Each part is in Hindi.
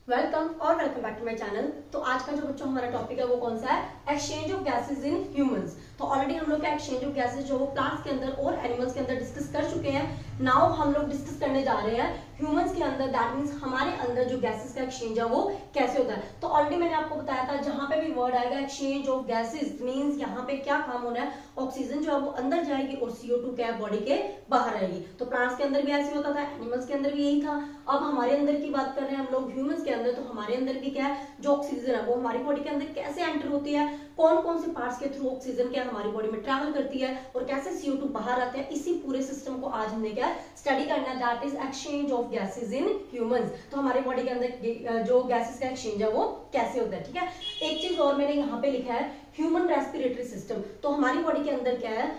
वेलकम और welcome back to my channel. तो आज का जो बच्चों हमारा टॉपिक है वो कौन सा है? Exchange of gases in humans. तो ऑलरेडी हम लोग का एक्सचेंज ऑफ गैसेस जो वो प्लांट्स के अंदर और एनिमल्स के अंदर डिस्कस कर चुके हैं। नाउ हम लोग डिस्कस करने जा रहे हैं ह्यूमंस के अंदर, दैट मींस हमारे अंदर जो गैसेस का एक्सचेंज है वो कैसे होता है। तो ऑलरेडी मैंने आपको बताया था जहां पे भी वर्ड आएगा एक्सचेंज ऑफ गैसेस मींस यहाँ पे क्या काम होना है, ऑक्सीजन जो है वो अंदर जाएगी और CO2 क्या है बॉडी के बाहर आएगी। तो प्लांट्स के अंदर भी ऐसे होता था, एनिमल्स के अंदर भी यही था। अब हमारे अंदर की बात कर रहे हैं हम लोग ह्यूमंस के अंदर। तो हमारे अंदर भी क्या है, जो ऑक्सीजन है वो हमारी बॉडी के अंदर कैसे एंटर होती है, कौन कौन से पार्ट्स के थ्रू ऑक्सीजन क्या हमारी बॉडी में ट्रैवल करती है और कैसे CO2 बाहर आते हैं, इसी पूरे सिस्टम को आज हमने क्या स्टडी करना है, that is exchange of gases in humans. तो हमारी बॉडी के अंदर जो गैसेस का एक्सचेंज है वो कैसे होता है। ठीक है, एक चीज और मैंने यहाँ पे लिखा है ह्यूमन रेस्पिरेटरी सिस्टम। तो हमारी बॉडी के अंदर क्या है,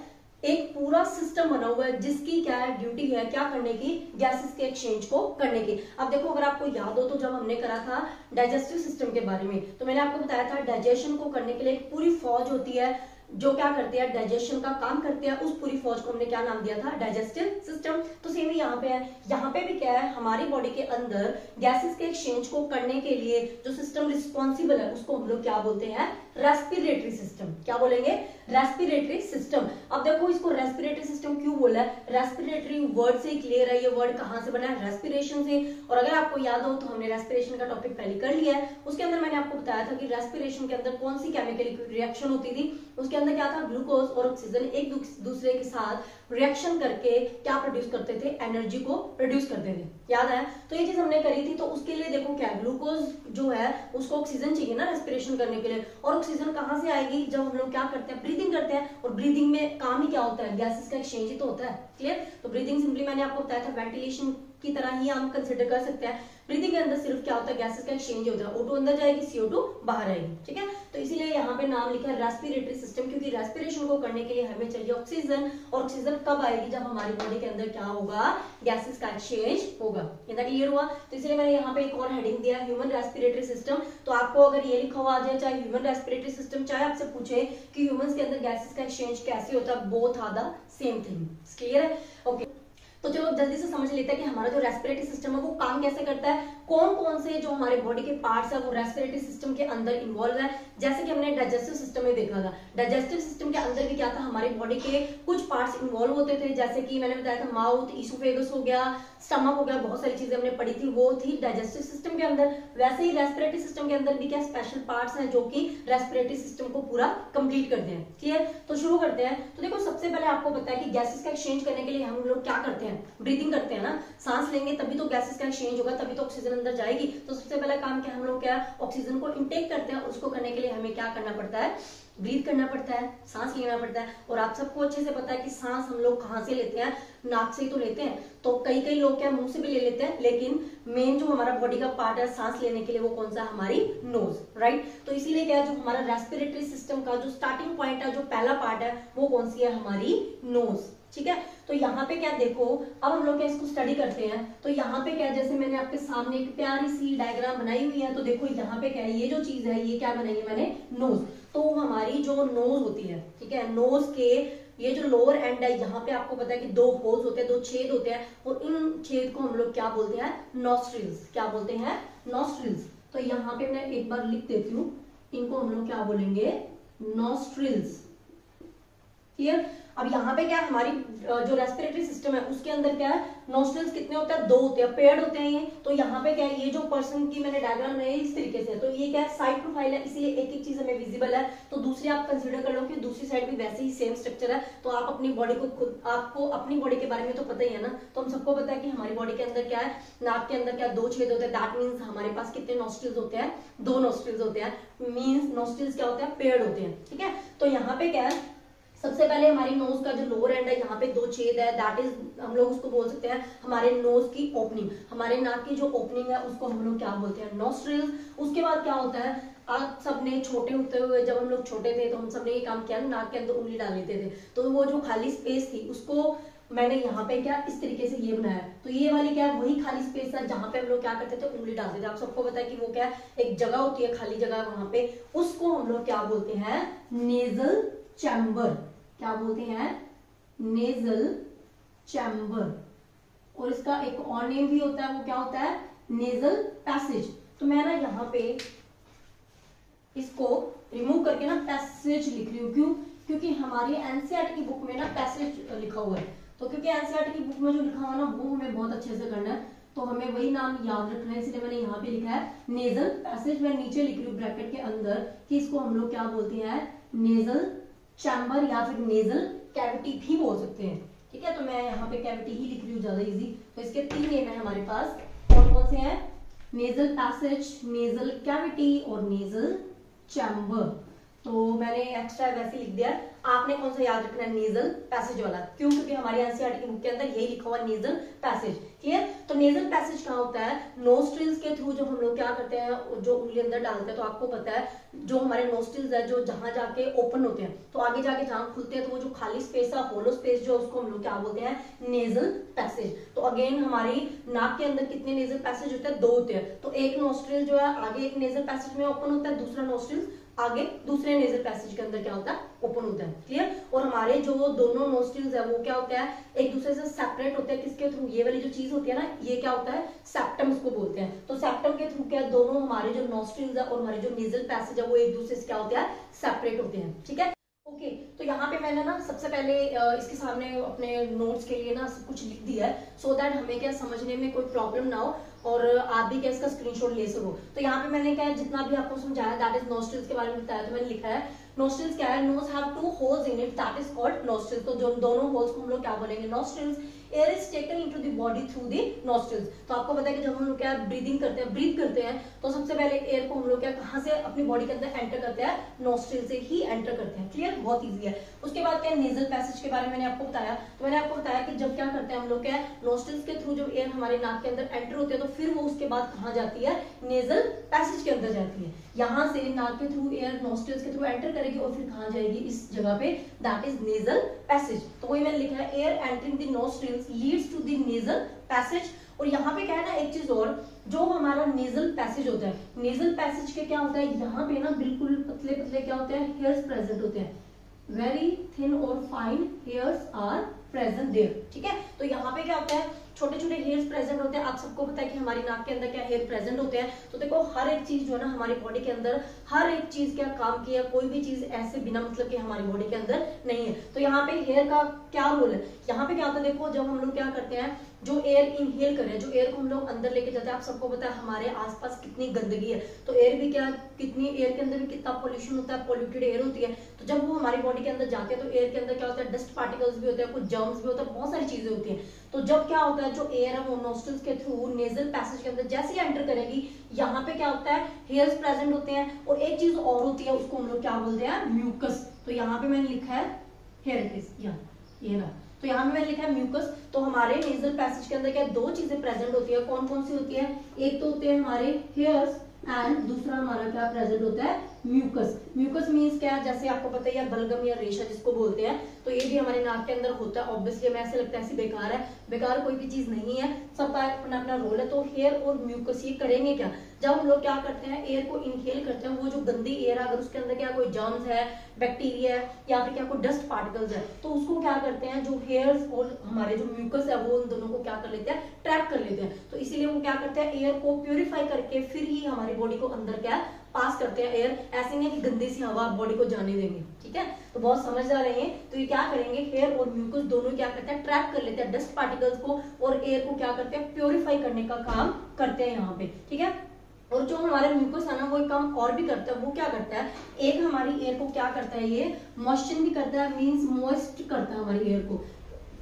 एक पूरा सिस्टम बना हुआ है जिसकी क्या है ड्यूटी है क्या करने की, गैसेस के एक्सचेंज को करने की। अब देखो अगर आपको याद हो तो जब हमने करा था डाइजेस्टिव सिस्टम के बारे में, तो मैंने आपको बताया था डाइजेशन को करने के लिए एक पूरी फौज होती है जो क्या करते हैं, डाइजेशन का काम करते हैं। उस पूरी फौज को हमने क्या नाम दिया था, डाइजेस्टिव सिस्टम। तो सेम ही यहाँ पे है, यहाँ पे भी क्या है, हमारी बॉडी के अंदर गैसेस के एक्सचेंज को करने के लिए जो सिस्टम रिस्पॉन्सिबल है उसको हम लोग क्या बोलते हैं, रेस्पिरेटरी सिस्टम। क्या बोलेंगे, रेस्पिरेटरी सिस्टम। अब देखो इसको रेस्पिरेटरी सिस्टम क्यों बोला है, रेस्पिरेटरी वर्ड से क्लियर है, ये वर्ड कहां से बना है, रेस्पिरेशन से। और अगर आपको याद हो तो हमने रेस्पिरेशन का टॉपिक पहले कर लिया है, उसके अंदर मैंने आपको बताया था कि रेस्पिरेशन के अंदर कौन सी केमिकल रिएक्शन होती थी। उसके अंदर क्या था, ग्लूकोज और ऑक्सीजन एक दूसरे के साथ रिएक्शन करके क्या प्रोड्यूस करते थे, एनर्जी को प्रोड्यूस करते थे। याद है, तो ये चीज हमने करी थी। तो उसके लिए देखो क्या, ग्लूकोज जो है उसको ऑक्सीजन चाहिए ना रेस्पिरेशन करने के लिए, और ऑक्सीजन कहां से आएगी, जब हम लोग क्या करते हैं, ब्रीदिंग करते हैं। और ब्रीदिंग में काम ही क्या होता है, गैसेस का एक्सचेंज ही तो होता है। क्लियर, तो ब्रीदिंग सिंपली मैंने आपको बताया था वेंटिलेशन की तरह ही हम कंसिडर कर सकते हैं। ब्रीदिंग के अंदर सिर्फ क्या होता है, गैसेस का एक्सचेंज होता है, O2 अंदर जाएगी, CO2 बाहर आएगी। ठीक है, तो इसीलिए यहाँ पे नाम लिखा है रेस्पिरेटरी सिस्टम, क्योंकि रेस्पिरेशन को करने के लिए हमें चाहिए ऑक्सीजन। और ऑक्सीजन कब आएगी, जब हमारी बॉडी के अंदर क्या होगा, गैसेस का एक्सचेंज होगा। इतना क्लियर हुआ। तो इसलिए मैंने यहाँ पे एक और हेडिंग दिया ह्यूमन रेस्पिरेटरी सिस्टम। तो आपको अगर ये लिखा हुआ आ जाए, चाहे ह्यूमन रेस्पिरेटरी सिस्टम, चाहे आपसे पूछे कि ह्यूमंस के अंदर गैसेस का एक्सचेंज कैसे होता है, both are the same thing. Clear है, ओके। तो चलो जल्दी से समझ लेते हैं कि हमारा जो रेस्पिरेटरी सिस्टम है वो काम कैसे करता है, कौन कौन से जो हमारे बॉडी के पार्ट्स है वो रेस्पिरेटरी सिस्टम के अंदर इन्वॉल्व है। जैसे कि हमने डाइजेस्टिव सिस्टम में देखा था, डाइजेस्टिव सिस्टम के अंदर भी क्या था, हमारी बॉडी के कुछ पार्ट्स इन्वॉल्व होते थे। जैसे कि मैंने बताया था माउथ, ईसोफेगस हो गया, स्टमक हो गया, बहुत सारी चीजें हमने पढ़ी थी, वो थी डाइजेस्टिव सिस्टम के अंदर। वैसे ही रेस्पिरेटरी सिस्टम के अंदर भी क्या स्पेशल पार्ट्स हैं जो कि रेस्पिरेटरी सिस्टम को पूरा कंप्लीट करते हैं। क्लियर, तो शुरू करते हैं। तो देखो सबसे पहले आपको पता है कि गैसेस का एक्सचेंज करने के लिए हम लोग क्या करते हैं, ब्रीदिंग करते हैं ना। सांस लेंगे तभी तो गैसेस का एक्सचेंज होगा, तभी तो ऑक्सीजन अंदर जाएगी। तो सबसे पहला काम क्या, हम लोग क्या ऑक्सीजन को इनटेक करते हैं। उसको करने के लिए हमें क्या करना पड़ता है, ब्रीथ करना पड़ता है, सांस लेना पड़ता है। और आप सबको अच्छे से पता है कि सांस हम लोग कहां से लेते हैं, नाक से ही तो लेते हैं। तो कई कई लोग क्या मुंह से भी ले लेते हैं, लेकिन मेन जो हमारा बॉडी का पार्ट है सांस लेने के लिए वो कौन सा, हमारी नोज, राइट। तो इसीलिए क्या जो हमारा रेस्पिरेटरी सिस्टम का जो स्टार्टिंग पॉइंट है, जो पहला पार्ट है वो कौन सी है, हमारी नोज। ठीक है, तो यहाँ पे क्या देखो, अब हम लोग क्या इसको स्टडी करते हैं। तो यहाँ पे क्या, जैसे मैंने आपके सामने एक प्यारी सी डायग्राम बनाई हुई है। तो देखो यहाँ पे क्या है, ये जो चीज है ये क्या बनाई है मैंने, नोज। तो हमारी जो नोज होती है, ठीक है, नोज के ये जो लोअर एंड है, यहाँ पे आपको पता है कि दो होल्स होते हैं, दो छेद होते हैं। और इन छेद को हम लोग क्या बोलते हैं, नॉस्ट्रिल्स। क्या बोलते हैं, नॉस्ट्रिल्स। तो यहाँ पे मैं एक बार लिख देती हूँ, इनको हम लोग क्या बोलेंगे, नॉस्ट्रिल्स। क्लियर। अब यहाँ पे क्या है, हमारी जो रेस्पिरेटरी सिस्टम है उसके अंदर क्या है, नोस्ट्रिल्स कितने होते हैं, दो होते हैं, पेयर्ड होते हैं ये। तो यहाँ पे क्या है, ये जो पर्सन की मैंने डायग्राम बनाई है इस तरीके से, तो ये क्या है, साइड प्रोफाइल है, इसलिए एक एक चीज हमें विजिबल है। तो दूसरी आप कंसीडर कर लो कि दूसरी साइड भी वैसे ही सेम स्ट्रक्चर है। तो आप अपनी बॉडी को खुद, आपको अपनी बॉडी के बारे में तो पता ही है ना। तो हम सबको पता है कि हमारी बॉडी के अंदर क्या है, नाक के अंदर क्या दो छेद होते हैं, दैट मीन्स हमारे पास कितने नोस्ट्रिल्स होते हैं, दो नोस्ट्रिल्स होते हैं। मीन्स नोस्ट्रिल्स क्या होते हैं, पेयर्ड होते हैं। ठीक है, तो यहाँ पे क्या है, सबसे पहले हमारी नोज का जो लोअर एंड है, यहाँ पे दो छेद है, दैट इज हम लोग उसको बोल सकते हैं हमारे नोज की ओपनिंग। हमारे नाक की जो ओपनिंग है उसको हम लोग क्या बोलते हैं, नॉस्ट्रिल्स। उसके बाद क्या होता है, आप सबने छोटे होते हुए, जब हम लोग छोटे थे तो हम सबने ये काम किया, नाक के अंदर उंगली डाल लेते थे। तो वो जो खाली स्पेस थी उसको मैंने यहाँ पे क्या इस तरीके से ये बनाया। तो ये वाली क्या है, वही खाली स्पेस है जहां पे हम लोग क्या करते थे, उंगली डालते थे। आप सबको पता है कि वो क्या एक जगह होती है, खाली जगह, वहां पे उसको हम लोग क्या बोलते हैं, नेजल चैम्बर। क्या बोलते हैं, नेजल चैम्बर। और इसका एक और नेम भी होता है, वो क्या होता है, नेजल पैसेज। तो मैं ना यहाँ पे इसको रिमूव करके ना पैसेज लिख रही हूँ। क्यों? क्योंकि हमारी एनसीईआरटी की बुक में ना पैसेज लिखा हुआ है, तो क्योंकि एनसीईआरटी की बुक में जो लिखा हुआ है ना वो हमें बहुत अच्छे से करना है, तो हमें वही नाम याद रखना है, इसलिए मैंने यहाँ पे लिखा है नेजल पैसेज। मैं नीचे लिख रही हूँ ब्रैकेट के अंदर कि इसको हम लोग क्या बोलते हैं, नेजल चैम्बर या फिर नेजल कैविटी भी बोल सकते हैं। ठीक है, तो मैं यहाँ पे कैविटी ही लिख रही हूँ, ज्यादा इजी। तो इसके 3 नेम है हमारे पास, कौन कौन से हैं, नेजल पैसेज, नेजल कैविटी और नेजल चैम्बर। तो मैंने एक्स्ट्रा वैसे लिख दिया। आपने कौन सा याद रखना है, नेजल पैसेज वाला। क्यों? क्योंकि हमारी एनसीईआरटी की बुक के अंदर यही लिखा हुआ नेजल पैसेज। क्लियर? तो नेजल पैसेज कहाँ होता है, नोस्ट्रिल्स के थ्रू जो हम लोग क्या करते हैं, जो उंगली अंदर डालते हैं, तो आपको पता है जो हमारे नोस्ट्रिल्स है जो जहां जाके ओपन होते हैं, तो आगे जाके जहां खुलते हैं, तो वो जो खाली स्पेस है, होलो स्पेस जो, उसको हम लोग क्या बोलते हैं, नेजल पैसेज। तो अगेन हमारी नाक के अंदर कितने नेजल पैसेज होते हैं, 2 होते हैं। तो एक नोस्ट्रिल जो है आगे एक नेजल पैसेज में ओपन होता है, दूसरा नोस्ट्रिल आगे दूसरे नेजल पैसेज के अंदर क्या होता है, ओपन होता है। क्लियर? और हमारे जो दोनों नोस्ट्रिल्स है वो क्या होता है, एक दूसरे से सेपरेट होते हैं, किसके थ्रू, ये वाली जो चीज होती है ना, ये क्या होता है, सेप्टम इसको बोलते हैं। तो सेप्टम के थ्रू क्या, दोनों हमारे जो नोस्ट्रिल्स है और हमारे जो नेजल पैसेज है वो एक दूसरे से क्या होते हैं, सेपरेट होते हैं। ठीक है, ओके। तो यहाँ पे मैंने ना सबसे पहले इसके सामने अपने नोट्स के लिए ना सब कुछ लिख दिया है, सो दैट हमें क्या समझने में कोई प्रॉब्लम ना हो और आप भी क्या इसका स्क्रीनशॉट ले सको। तो यहाँ पे मैंने क्या जितना भी आपको समझाया, दैट इज नोस्ट्रिल्स के बारे में बताया, तो मैंने लिखा है नोस्ट्रिल्स क्या है, nose have 2 holes in it, that is called nostrils. तो जो दोनों होल्स को हम लोग क्या बोलेंगे, nostrils. Air is taken into the body through the nostrils. तो आपको पता है कि जब हम लोग क्या ब्रीदिंग करते हैं, ब्रीथ करते हैं, तो सबसे पहले एयर को हम लोग क्या कहाँ से अपनी बॉडी के अंदर एंटर करते हैं, नोस्ट्रिल से ही एंटर करते हैं। क्लियर? बहुत ईजी है। उसके बाद क्या, नेजल पैसेज के बारे में मैंने आपको बताया। तो मैंने आपको बताया कि जब क्या करते हैं हम लोग क्या, नोस्ट्रिल्स के थ्रू जब एयर हमारे नाक के अंदर एंटर होती है, तो फिर वो उसके बाद कहाँ जाती है, नेजल पैसेज के अंदर जाती है। यहाँ से नाक के थ्रू एयर नोस्ट्रिल्स के थ्रू एंटर करेगी और फिर कहाँ जाएगी, इस जगह पे, दैट इज नेजल पैसेज। तो वही मैंने लिखा है, air entering the nostrils leads to the nasal passage. और यहाँ पे क्या है ना, एक चीज और, जो हमारा नेजल पैसेज होता है, नेजल पैसेज के क्या होता है, यहाँ पे ना बिल्कुल पतले पतले क्या होते हैं, हेयर्स प्रेजेंट होते हैं, वेरी थिन और fine hairs are present there. ठीक है, तो यहाँ पे क्या होता है, छोटे छोटे हेयर्स प्रेजेंट होते हैं। आप सबको पता है कि हमारी नाक के अंदर क्या हेयर प्रेजेंट होते हैं। तो देखो हर एक चीज जो है ना हमारी बॉडी के अंदर, हर एक चीज क्या काम किया, कोई भी चीज ऐसे बिना मतलब कि हमारी बॉडी के अंदर नहीं है। तो यहाँ पे हेयर का क्या रोल है, यहाँ पे क्या होता है, देखो जब हम लोग क्या करते हैं, जो एयर इनहेल कर रहे हैं, जो एयर को हम लोग अंदर लेके जाते हैं, आप सबको पता है हमारे आसपास कितनी गंदगी है, तो एयर भी क्या, कितनी एयर के अंदर भी कितना पोल्यूशन होता है, पोल्यूटेड एयर होती है। तो जब वो हमारी बॉडी के अंदर जाते हैं, तो एयर के अंदर क्या होता है, डस्ट पार्टिकल्स भी होते हैं, कुछ जर्म्स भी होता है, बहुत सारी चीजें होती हैं। तो जब क्या होता है, जो एयर है वो नोस्ट्रिल्स के थ्रू नेजल पैसेज के अंदर जैसे ही एंटर करेगी, यहाँ पे क्या होता है, हेयर्स प्रेजेंट होते हैं। और एक चीज और होती है, उसको हम लोग क्या बोलते हैं, म्यूकस। तो यहाँ पे मैंने लिखा है, हेयर इट इज, ये ना, तो यहाँ पे मैंने लिखा है म्यूकस। तो हमारे नेजल पैसेज के अंदर क्या 2 चीजें प्रेजेंट होती है, कौन कौन सी होती है, एक तो होते हैं हमारे हेयर्स एंड दूसरा हमारा क्या प्रेजेंट होता है, म्यूकस। म्यूकस मींस क्या है, जैसे आपको पता है या बलगम या रेशा जिसको बोलते हैं, तो ये भी हमारे नाक के अंदर होता है। ऑब्वियसली हमें ऐसे लगता है ऐसी बेकार है, बेकार कोई भी चीज नहीं है, सबका अपना अपना रोल है। तो हेयर और म्यूकस ये करेंगे क्या, जब हम लोग क्या करते हैं, एयर को इनहेल करते हैं, वो जो गंदी एयर है, अगर उसके अंदर क्या कोई जर्म्स है, बैक्टीरिया है, या फिर क्या कोई डस्ट पार्टिकल्स है, तो उसको क्या करते हैं, जो हेयर्स और हमारे जो म्यूकस है, वो उन दोनों को क्या कर लेते हैं, ट्रैप कर लेते हैं। तो इसीलिए वो क्या करते हैं, एयर को प्यूरिफाई करके फिर ही हमारी बॉडी को अंदर क्या पास करते हैं एयर। ऐसे नहीं कि गंदी सी हवा बॉडी को जाने देंगे। ठीक है, तो बहुत समझदार रहे। तो ये क्या करेंगे, हेयर और म्यूकस दोनों क्या करते हैं, ट्रैप कर लेते हैं डस्ट पार्टिकल्स को, और एयर को क्या करते हैं, प्योरीफाई करने का काम करते हैं यहाँ पे। ठीक है, और जो हमारे म्यूकस है ना, वो एक काम और भी करता है। वो क्या करता है, एक हमारी एयर को क्या करता है, ये मॉइस्चर भी करता है, मींस मॉइस्ट करता है हमारी एयर को।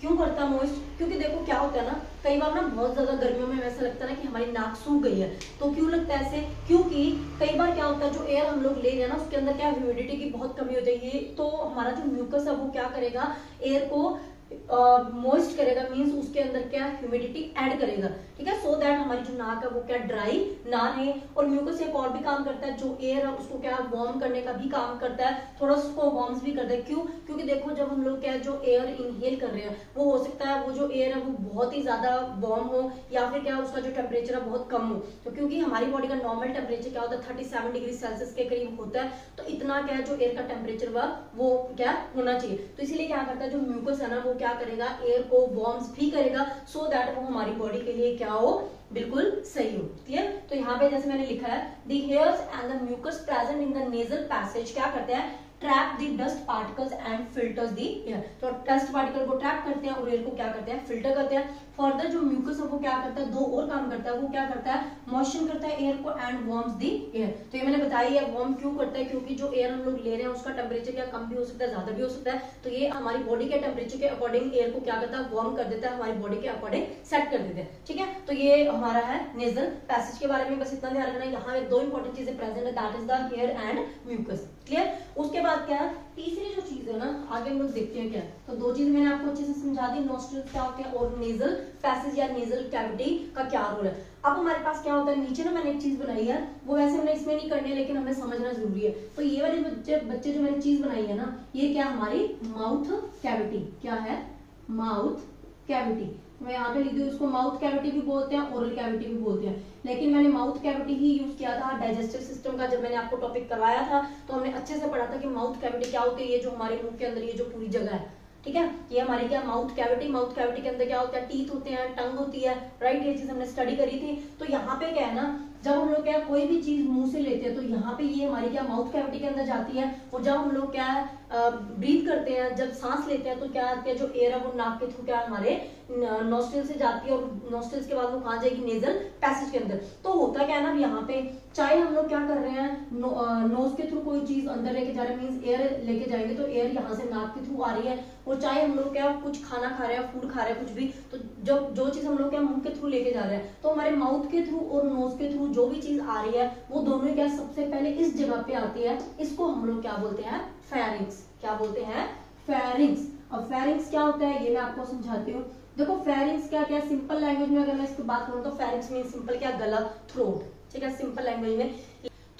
क्यों करता है मॉइस्ट, क्योंकि देखो क्या होता है ना, कई बार ना बहुत ज्यादा गर्मियों में ऐसा लगता है ना कि हमारी नाक सूख गई है। तो क्यों लगता है ऐसे, क्योंकि कई बार क्या होता है, जो एयर हम लोग ले रहे हैं ना, उसके अंदर क्या ह्यूमिडिटी की बहुत कमी हो जाएगी। तो हमारा जो म्यूकस है वो क्या करेगा, एयर को मॉइस्ट करेगा, मींस उसके अंदर क्या ह्यूमिडिटी ऐड करेगा। ठीक है, सो दैट हमारी जो नाक है वो क्या ड्राई ना रहे। और म्यूकस एक और भी काम करता है, जो एयर है उसको क्या वार्म करने का भी काम करता है, थोड़ा उसको वार्म्स भी करता है। क्यों, क्योंकि देखो जब हम लोग क्या जो एयर इनहेल कर रहे हैं, वो हो सकता है वो जो एयर है वो बहुत ही ज्यादा वार्म हो, या फिर क्या उसका जो टेम्परेचर है बहुत कम हो। तो क्योंकि हमारी बॉडी का नॉर्मल टेम्परेचर क्या होता है, 37 डिग्री सेल्सियस के करीब होता है। तो इतना क्या जो एयर का टेम्परेचर वो क्या होना चाहिए। तो इसीलिए क्या करता है, जो म्यूकस है ना, वो क्या करेगा, एयर को वार्म्स भी करेगा, सो दैट वो हमारी बॉडी के लिए क्या हो, बिल्कुल सही हो। क्लियर? तो यहाँ पे जैसे मैंने लिखा है the hairs and the mucus present in the nasal passage क्या करते हैं, trap the dust particles and filters the air. तो डस्ट पार्टिकल को ट्रैप करते हैं और एयर को क्या करते हैं, फिल्टर करते हैं। फर्दर जो म्यूकस है वो क्या करता है, दो और काम करता है, वो क्या करता है, मॉइस्चर करता है एयर को एंड वार्म्स द एयर। तो ये मैंने बताया है वार्म क्यों करता है, क्योंकि जो एयर हम लोग ले रहे हैं उसका टेम्परेचर क्या कम भी हो सकता है, ज्यादा भी हो सकता है। तो ये हमारी बॉडी के टेम्परेचर के अकॉर्डिंग एयर को क्या करता है, वार्म कर देता है, हमारी बॉडी के अकॉर्डिंग सेट कर देते हैं। ठीक है, तो ये हमारा है नेजल पैसेज के बारे में, बस इतना ध्यान रखना है। यहाँ पे दो इंपॉर्टेंट चीजें प्रेजेंट है, that is the hair and mucus. Clear? उसके बाद क्या है, तीसरी जो चीज है ना, आगे हम लोग देखते हैं क्या है। तो दो चीजें मैंने आपको अच्छे से समझा दी, नॉस्ट्रिल्स क्या होते हैं और नेजल पैसेज या नेजल कैविटी का क्या रोल है। अब हमारे पास क्या होता है, नीचे ना मैंने एक चीज बनाई है, वो वैसे हमने इसमें नहीं करनी है लेकिन हमें समझना जरूरी है। तो ये वाली बच्चे जो मैंने चीज बनाई है ना, ये क्या हमारी माउथ कैविटी, क्या है, माउथ कैविटी। मैं यहाँ पे लिख दूं, इसको माउथ कैविटी भी बोलते हैं, ओरल कैविटी भी बोलते हैं, लेकिन मैंने माउथ कैविटी ही यूज किया था डाइजेस्टिव सिस्टम का। जब मैंने आपको टॉपिक करवाया था तो हमने अच्छे से पढ़ा था कि माउथ कैविटी क्या होती है। ये जो हमारे मुंह के अंदर ये जो पूरी जगह है, ठीक है, ये हमारी क्या माउथ कैविटी। माउथ कैविटी के अंदर क्या होता है, टीथ होते हैं, टंग होती है, राइट, ये चीज हमने स्टडी करी थी। तो यहाँ पे क्या है ना, जब हम लोग क्या कोई भी चीज मुंह से लेते हैं तो यहाँ पे ये हमारी क्या माउथ कैविटी के अंदर जाती है, और जब हम लोग क्या है ब्रीथ करते हैं, जब सांस लेते हैं तो क्या आती है, जो एयर है वो नाक के थ्रू क्या हमारे नोस्ट्रिल से जाती है, और नोस्ट्रिल्स के बाद वो कहाँ जाएगी, नेजल पैसेज के अंदर। तो होता क्या है ना, यहाँ पे चाहे हम लोग क्या कर रहे हैं, नोज के थ्रू कोई चीज अंदर लेके जा रहे हैं, मींस एयर लेके जाएंगे तो एयर यहाँ से नाक के थ्रू आ रही है, और चाहे हम लोग क्या कुछ खाना खा रहे हैं, फूड खा रहे हैं, कुछ भी, तो जो चीज हम लोग क्या मुंह के थ्रू लेके जा रहे हैं, तो हमारे माउथ के थ्रू और नोज के थ्रू जो भी चीज आ रही है वो दोनों क्या सबसे पहले इस जगह पे आती है। इसको हम लोग क्या बोलते हैं, फेरिंक्स। क्या बोलते हैं, फेरिंक्स। अब फेरिंक्स क्या होता है ये मैं आपको समझाती हूँ। देखो फेरिंक्स क्या क्या, सिंपल लैंग्वेज में अगर मैं इसकी बात करूँ तो फेरिंक्स मीन सिंपल क्या, गला, थ्रोट। ठीक है, सिंपल लैंग्वेज में।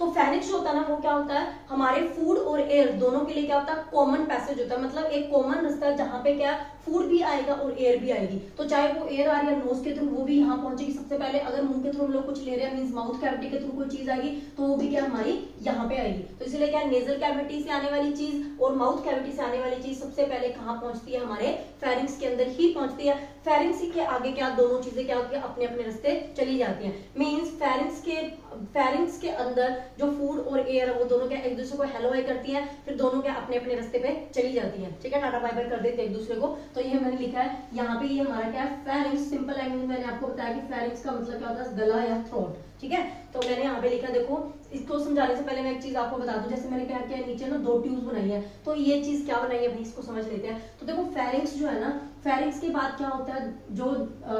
तो फेरिंक्स जो होता है ना, वो क्या होता है, हमारे फूड और एयर दोनों के लिए क्या होता है, कॉमन पैसेज होता है। मतलब एक कॉमन रास्ता है जहां पे क्या फूड भी आएगा और एयर भी आएगी। तो चाहे वो एयर आ रही है नोज के थ्रू, वो भी यहाँ पहुंचेगी सबसे पहले। अगर मुंह के थ्रू हम लोग कुछ ले रहे हैं, मींस माउथ कैविटी के थ्रू कोई चीज आएगी, तो वो भी क्या हमारी यहाँ पे आएगी। तो इसलिए क्या नेजल कैविटी से आने वाली चीज और माउथ कैविटी से आने वाली चीज सबसे पहले कहाँ पहुंचती है, हमारे फेरिंक्स के अंदर ही पहुंचती है। फेरिंक्स के आगे क्या दोनों चीजें क्या होती है, अपने अपने रास्ते चली जाती हैं। मींस फेरिंक्स के अंदर जो फूड और एयर है वो दोनों क्या एक दूसरे को हेलो हाई करती हैं, फिर दोनों क्या अपने अपने रास्ते पे चली जाती हैं। ठीक है, टाटा बाय बाय कर देते हैं एक दूसरे को। तो ये मैंने लिखा है यहाँ पे, ये हमारा क्या है, फेरिंक्स। सिंपल लैंग्वेज मैंने आपको बताया कि फेरिंक्स का मतलब क्या होता है, गला या थ्रोट। ठीक है, तो मैंने यहाँ पे लिखा, देखो इसको समझाने से पहले मैं एक चीज आपको बता दूं। जैसे मैंने क्या किया, नीचे ना दो ट्यूब्स बनाई है, तो ये चीज क्या बनाई है भाई, इसको समझ लेते हैं। तो देखो फेरिंक्स जो है ना, फेरिंक्स के बाद क्या होता है, जो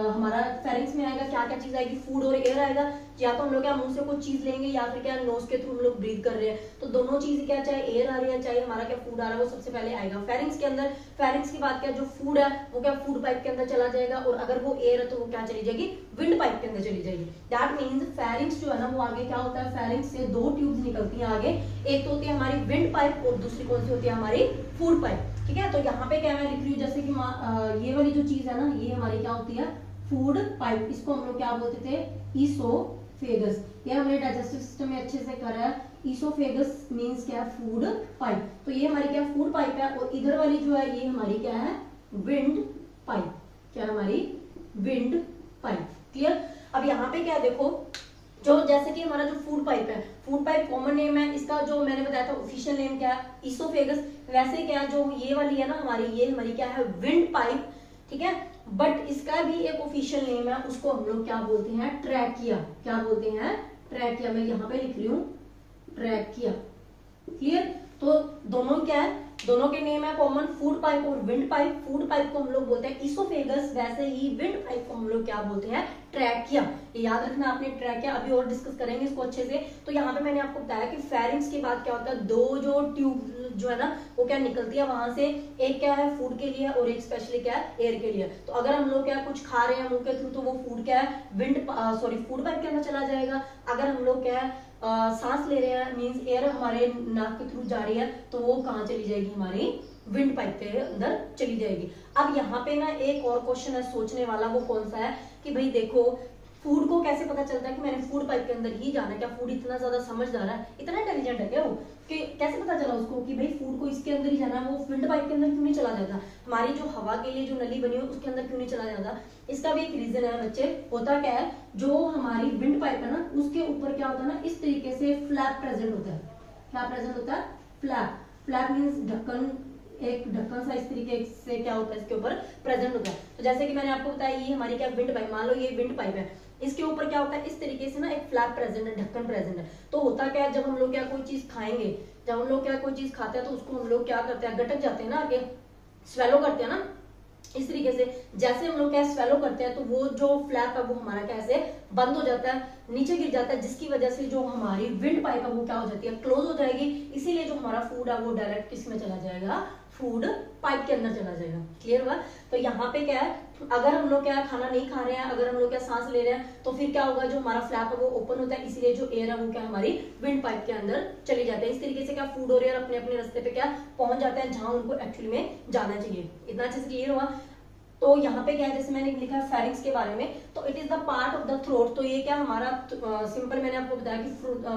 हमारा फेरिंक्स में आएगा क्या क्या चीज आएगी, फूड और एयर आएगा। या तो हम लोग क्या मुंह से कुछ चीज लेंगे, या फिर क्या नोज के थ्रू हम लोग ब्रीथ कर रहे हैं, तो दोनों चीज क्या, चाहे एयर आ रही है चाहे हमारा क्या फूड आ रहा है, वो सबसे पहले आएगा फेरिंक्स के अंदर। फेरिंक्स के बाद क्या जो फूड है वो क्या फूड पाइप के अंदर चला जाएगा, और अगर वो एयर है तो वो क्या चली जाएगी, विंड पाइप के अंदर चली जाएगी। दैट मीन्स फेरिंक्स जो है ना, वो आगे क्या होता है, फेरिंक्स से दो ट्यूब्स निकलती हैं आगे। एक तो होती है हमारी विंड पाइप और दूसरी कौन सी होती है, हमारी फूड पाइप। ठीक है, तो यहाँ पे क्या मैं लिख रही हूँ, जैसे कि ये वाली जो चीज है ना, ये हमारी क्या होती है, फूड पाइप। इसको हम लोग क्या बोलते थे, ईसोफेगस। ये हमने डाइजेस्टिव सिस्टम में अच्छे से करा है। ईसोफेगस मींस क्या है, फूड पाइप। तो ये हमारी क्या फूड पाइप है, और इधर वाली जो है ये हमारी क्या है, विंड पाइप। क्या हमारी विंड पाइप। क्लियर? अब यहाँ पे क्या देखो, जो जैसे कि हमारा जो फूड पाइप है, फूड पाइप कॉमन नेम है, इसका जो मैंने बताया था ऑफिशियल नेम क्या है, ईसोफेगस। वैसे क्या जो ये वाली है ना हमारी, ये हमारी क्या है, विंड पाइप। ठीक है, बट इसका भी एक ऑफिशियल नेम है, उसको हम लोग क्या बोलते हैं, ट्रैकिया। क्या बोलते हैं, ट्रैकिया। मैं यहाँ पे लिख रही हूँ ट्रैकिया। क्लियर? तो दोनों क्या है, दोनों के नेम है कॉमन, फूड पाइप और विंड पाइप। फूड पाइप को हम लोग बोलते हैं ईसोफेगस, वैसे ही विंड पाइप को हम लोग क्या बोलते हैं, ट्रैकिया। ये याद रखना आपने, ट्रैकिया। अभी और डिस्कस करेंगे इसको अच्छे से। तो यहाँ पे मैंने आपको बताया कि फेरिंक्स के बाद क्या होता है, दो जो ट्यूब जो है ना वो क्या निकलती है वहां से। एक क्या है फूड के लिए और एक स्पेशली क्या है, एयर के लिए। तो अगर हम लोग क्या कुछ खा रहे हैं मुंह के थ्रू, तो वो फूड क्या है, फूड पाइप के अंदर चला जाएगा। अगर हम लोग क्या है सांस ले रहे हैं, मींस एयर हमारे नाक के थ्रू जा रही है, तो वो कहाँ चली जाएगी, हमारी विंड पाइप के अंदर चली जाएगी। अब यहाँ पे ना एक और क्वेश्चन है सोचने वाला, वो कौन सा है कि भाई देखो फूड को कैसे पता चलता है कि मैंने फूड पाइप के अंदर ही जाना है? क्या फूड इतना ज्यादा समझदार है, इतना इंटेलिजेंट है क्या वो, कि कैसे पता चला उसको कि भाई फूड को इसके अंदर ही जाना है? वो विंड पाइप के अंदर क्यों नहीं चला जाता? हमारी जो हवा के लिए जो नली बनी है उसके अंदर क्यों नहीं चला जाता? इसका भी एक रीजन है बच्चे। होता क्या है, जो हमारी विंड पाइप है ना, उसके ऊपर क्या होता है ना, इस तरीके से फ्लैप प्रेजेंट होता है। क्या प्रेजेंट होता है? फ्लैप। फ्लैप मीन्स ढक्कन, एक ढक्कन सा इस तरीके से क्या होता है इसके ऊपर प्रेजेंट होता है। तो जैसे कि मैंने आपको बताया, ये हमारी क्या विंड पाइप, मान लो ये विंड पाइप है, इसके ऊपर क्या होता है, इस तरीके से ना एक फ्लैप प्रेजेंट है, ढक्कन प्रेजेंट है। तो होता क्या है, जब हम लोग क्या कोई चीज खाएंगे, जब हम लोग क्या कोई चीज खाते हैं तो उसको हम लोग क्या करते हैं, गटक जाते हैं ना, आगे स्वेलो करते हैं ना, इस तरीके से जैसे हम लोग क्या स्वेलो करते हैं तो वो जो फ्लैप है वो हमारा कैसे बंद हो जाता है, नीचे गिर जाता है, जिसकी वजह से जो हमारी विंड पाइप है वो क्या हो जाती है, क्लोज हो जाएगी। इसीलिए जो हमारा फूड है वो डायरेक्ट किस में चला जाएगा, फूड पाइप के अंदर चला जाएगा। क्लियर हुआ? तो यहाँ पे क्या है, अगर हम लोग क्या खाना नहीं खा रहे हैं, अगर हम लोग क्या सांस ले रहे हैं, तो फिर क्या होगा, जो हमारा फ्लैप है वो ओपन होता है, इसीलिए जो एयर है वो क्या हमारी विंड पाइप के अंदर चली जाती है। इस तरीके से क्या फूड और एयर अपने अपने रास्ते पे क्या पहुंच जाते हैं जहां उनको एक्चुअली में जाना चाहिए। इतना अच्छे से क्लियर हुआ? तो यहाँ पे क्या है, जैसे मैंने लिखा है फेरिंक्स के बारे में, तो it is the part of the throat. तो ये क्या हमारा सिंपल, मैंने आपको बताया कि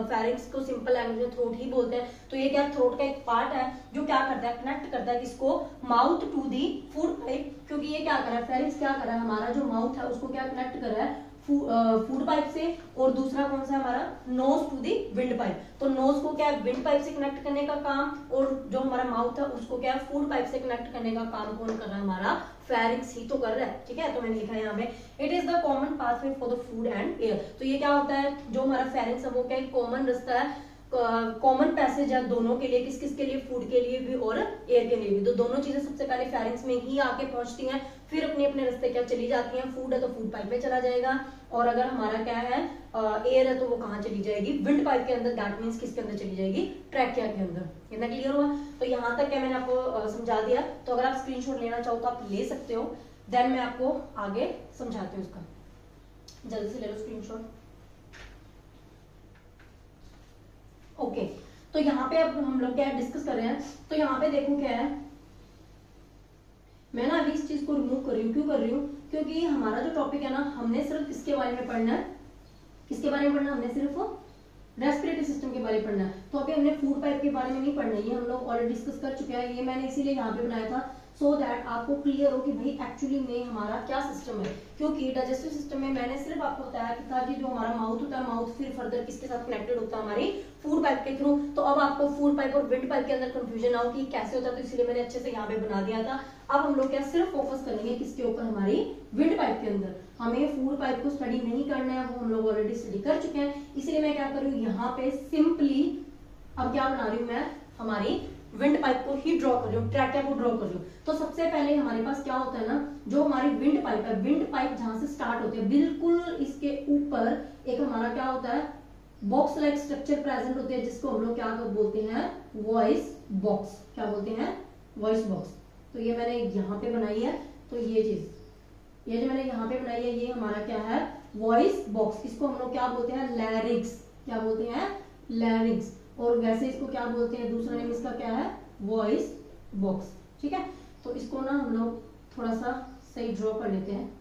फेरिंक्स को सिंपल लैंग्वेज में थ्रोट ही बोलते हैं। तो ये क्या थ्रोट का एक पार्ट है जो क्या करता है, कनेक्ट करता है किसको, mouth to the food pipe. क्योंकि ये क्या कर रहा है, फेरिंक्स क्या कर रहा है, हमारा जो माउथ है उसको क्या कनेक्ट कर रहा है फूड पाइप से, और दूसरा कौन सा हमारा, nose to the wind pipe. तो नोज को क्या विंड पाइप से कनेक्ट करने का काम, और जो हमारा माउथ है उसको क्या फूड पाइप से कनेक्ट करने का काम कौन कर रहा है, हमारा फेरिंक्स ही तो कर रहा है। ठीक है, तो मैंने लिखा है यहाँ पे, it is the common pathway for the food and air. तो ये क्या होता है, जो हमारा फेरिंक्स है वो क्या कॉमन रास्ता है, कॉमन पैसेज है दोनों के लिए, किस किस के लिए, फूड के लिए भी और एयर के लिए भी। तो दोनों चीजें सबसे पहले फेरिंक्स में ही आके पहुंचती हैं, फिर अपने अपने रास्ते क्या चली जाती हैं। फूड है तो फूड पाइप में चला जाएगा, और अगर हमारा क्या है एयर है तो वो कहाँ चली जाएगी, विंड पाइप के अंदर। दैट मीन्स किसके अंदर चली जाएगी, ट्रैकिया के अंदर। इतना क्लियर हुआ? तो यहाँ तक क्या मैंने आपको समझा दिया। तो अगर आप स्क्रीनशॉट लेना चाहो तो आप ले सकते हो, देन मैं आपको आगे समझाती हूँ उसका। जल्दी से ले लो स्क्रीनशॉट। ओके, तो यहाँ पे अब हम लोग क्या डिस्कस कर रहे हैं, तो यहाँ पे देखो क्या है, मैं ना अभी इस चीज को रिमूव कर रही हूँ। क्यों कर रही हूँ, क्योंकि हमारा जो टॉपिक है ना, हमने सिर्फ किसके बारे में पढ़ना है, किसके बारे में पढ़ना, हमने सिर्फ रेस्पिरेटरी सिस्टम के बारे में पढ़ना है। तो अभी हमने फूड पाइप के बारे में नहीं पढ़ना है, ये हम लोग ऑलरेडी डिस्कस कर चुके हैं। ये मैंने इसीलिए यहाँ पे बनाया था, सो दैट आपको क्लियर हो कि भाई एक्चुअली में हमारा क्या सिस्टम है। क्योंकि डाइजेस्टिव सिस्टम में मैंने सिर्फ आपको बताया था कि जो हमारा माउथ होता है, माउथ फिर फर्दर किसके साथ कनेक्टेड होता है, हमारी फूड पाइप के थ्रू। तो अब आपको फूड पाइप और विंड पाइप के अंदर कंफ्यूजन ना हो कि कैसे होता है, तो इसलिए मैंने अच्छे से यहाँ पे बना दिया था। अब हम लोग क्या सिर्फ फोकस करेंगे किसके ऊपर, हमारी विंड पाइप के अंदर। हमें फूड पाइप को स्टडी नहीं करना है, वो हम लोग ऑलरेडी स्टडी कर चुके हैं। इसलिए मैं क्या करूँ, यहाँ पे सिंपली अब क्या बना रही हूँ मैं, हमारी विंड पाइप को ही ड्रॉ कर रही हूँ, ट्रैकिया को ड्रॉ कर रही हूँ। तो सबसे पहले हमारे पास क्या होता है ना, जो हमारी विंड पाइप है, विंड पाइप जहां से स्टार्ट होती है, बिल्कुल इसके ऊपर एक हमारा क्या होता है, बॉक्स लाइक स्ट्रक्चर प्रेजेंट होते हैं, जिसको हम लोग क्या बोलते हैं, वॉइस बॉक्स। क्या बोलते हैं, वॉइस बॉक्स। तो ये मैंने यहाँ पे बनाई है, तो ये चीज, ये जो मैंने यहाँ पे बनाई है, ये हमारा क्या है, वॉइस बॉक्स। इसको हम लोग क्या बोलते हैं, लैरिंक्स। क्या बोलते हैं, लैरिंक्स। और वैसे इसको क्या बोलते हैं, दूसरा नेम इसका क्या है, वॉइस बॉक्स। ठीक है, तो इसको ना हम लोग थोड़ा सा सही ड्रॉ कर लेते हैं।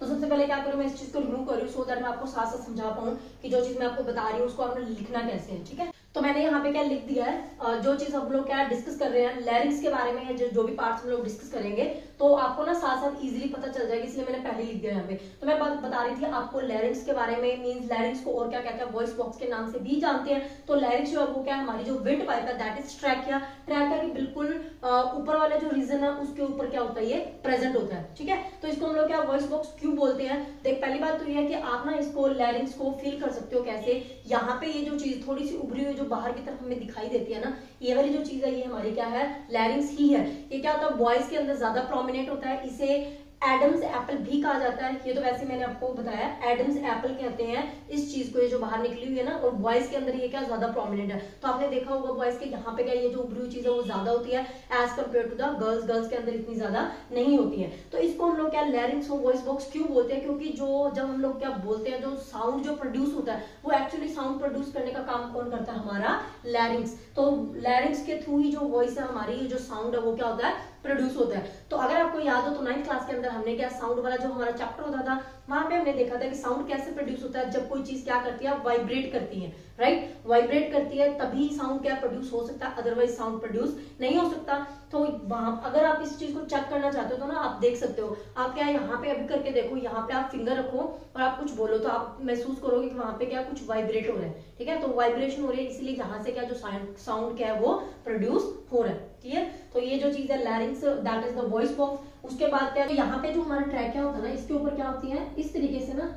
तो सबसे पहले क्या करूं, मैं इस चीज को रिमूव कर रही हूँ, सो दैट मैं आपको साथ साथ समझा पाऊं कि जो चीज मैं आपको बता रही हूँ उसको आपने लिखना कैसे है। ठीक है, तो मैंने यहाँ पे क्या लिख दिया है, जो चीज हम लोग क्या डिस्कस कर रहे हैं लैरिंक्स के बारे में है, जो भी पार्ट्स हम लोग डिस्कस करेंगे, तो आपको ना साथ साथ इजीली पता चल जाएगा, इसलिए मैंने पहले लिख दिया यहाँ पे। तो मैं बात बता रही थी आपको लैरिंक्स के बारे में, मींस लैरिंक्स को और क्या कहते हैं, वॉइस बॉक्स के नाम से भी जानते हैं। तो लैरिंक्स जो है वो क्या, हमारी जो विंड पाइप है, दैट इज ट्रैकिया। ट्रैकिया के बिल्कुल ऊपर वाले जो रीजन है उसके ऊपर क्या होता है, ये प्रेजेंट होता है। ठीक है, तो इसको हम लोग क्या वॉइस बॉक्स क्यों बोलते हैं। देख, पहली बात तो ये है कि आप ना इसको लैरिंक्स को फील कर सकते हो कैसे, यहाँ पे ये जो चीज थोड़ी सी उभरी हुई जो बाहर की तरफ हमें दिखाई देती है ना, ये वाली जो चीज है ये हमारी क्या है, लैरिंक्स ही है। ये क्या होता है, वॉइस के अंदर ज्यादा प्रोमिनेंट होता है, इसे एडम्स एप्पल भी कहा जाता है। ये तो वैसे मैंने आपको बताया, एडम्स एप्पल कहते हैं इस चीज को, ये जो बाहर निकली हुई है ना, और वॉइस के अंदर ये क्या ज्यादा प्रोमिनेंट है। तो आपने देखा होगा वॉइस के यहाँ पे क्या, ये जो उभरी हुई चीज है वो ज्यादा होती है as compare to the girls. Girls के अंदर इतनी ज्यादा नहीं होती है। तो इसको हम लोग क्या लैरिंक्स और वॉइस बॉक्स क्यों बोलते हैं, क्योंकि जो जब हम लोग क्या बोलते हैं, जो साउंड जो प्रोड्यूस होता है, वो एक्चुअली साउंड प्रोड्यूस करने का काम कौन करता है, हमारा लैरिंक्स। तो लैरिंक्स के थ्रू ही जो वॉइस है हमारी, जो साउंड है वो क्या होता है, प्रोड्यूस होता है। तो अगर आपको याद हो तो 9th क्लास के अंदर हमने क्या साउंड वाला जो हमारा चैप्टर होता था, वहां पे हमने देखा था कि साउंड कैसे प्रोड्यूस होता है, जब कोई चीज क्या करती है, वाइब्रेट करती है, राइट, वाइब्रेट करती है तभी साउंड क्या प्रोड्यूस हो सकता है, अदरवाइज साउंड प्रोड्यूस नहीं हो सकता। तो वहां अगर आप इस चीज को चेक करना चाहते हो तो ना आप देख सकते हो, आप क्या यहाँ पे अभी करके देखो, यहाँ पे आप फिंगर रखो और आप कुछ बोलो तो आप महसूस करोगे कि वहां पे क्या कुछ वाइब्रेट हो रहा है, ठीक है, तो वाइब्रेशन हो रही है, इसलिए यहाँ से क्या जो साउंड क्या है वो प्रोड्यूस हो रहा है, क्लियर। तो ये जो चीज है लैरिंग्स, that is the voice box. उसके बाद क्या, तो यहाँ पे जो हमारा ट्रैक क्या होता है ना, इसके ऊपर क्या होती है, इस तरीके से ना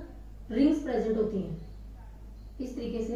रिंग्स प्रेजेंट होती हैं, इस तरीके से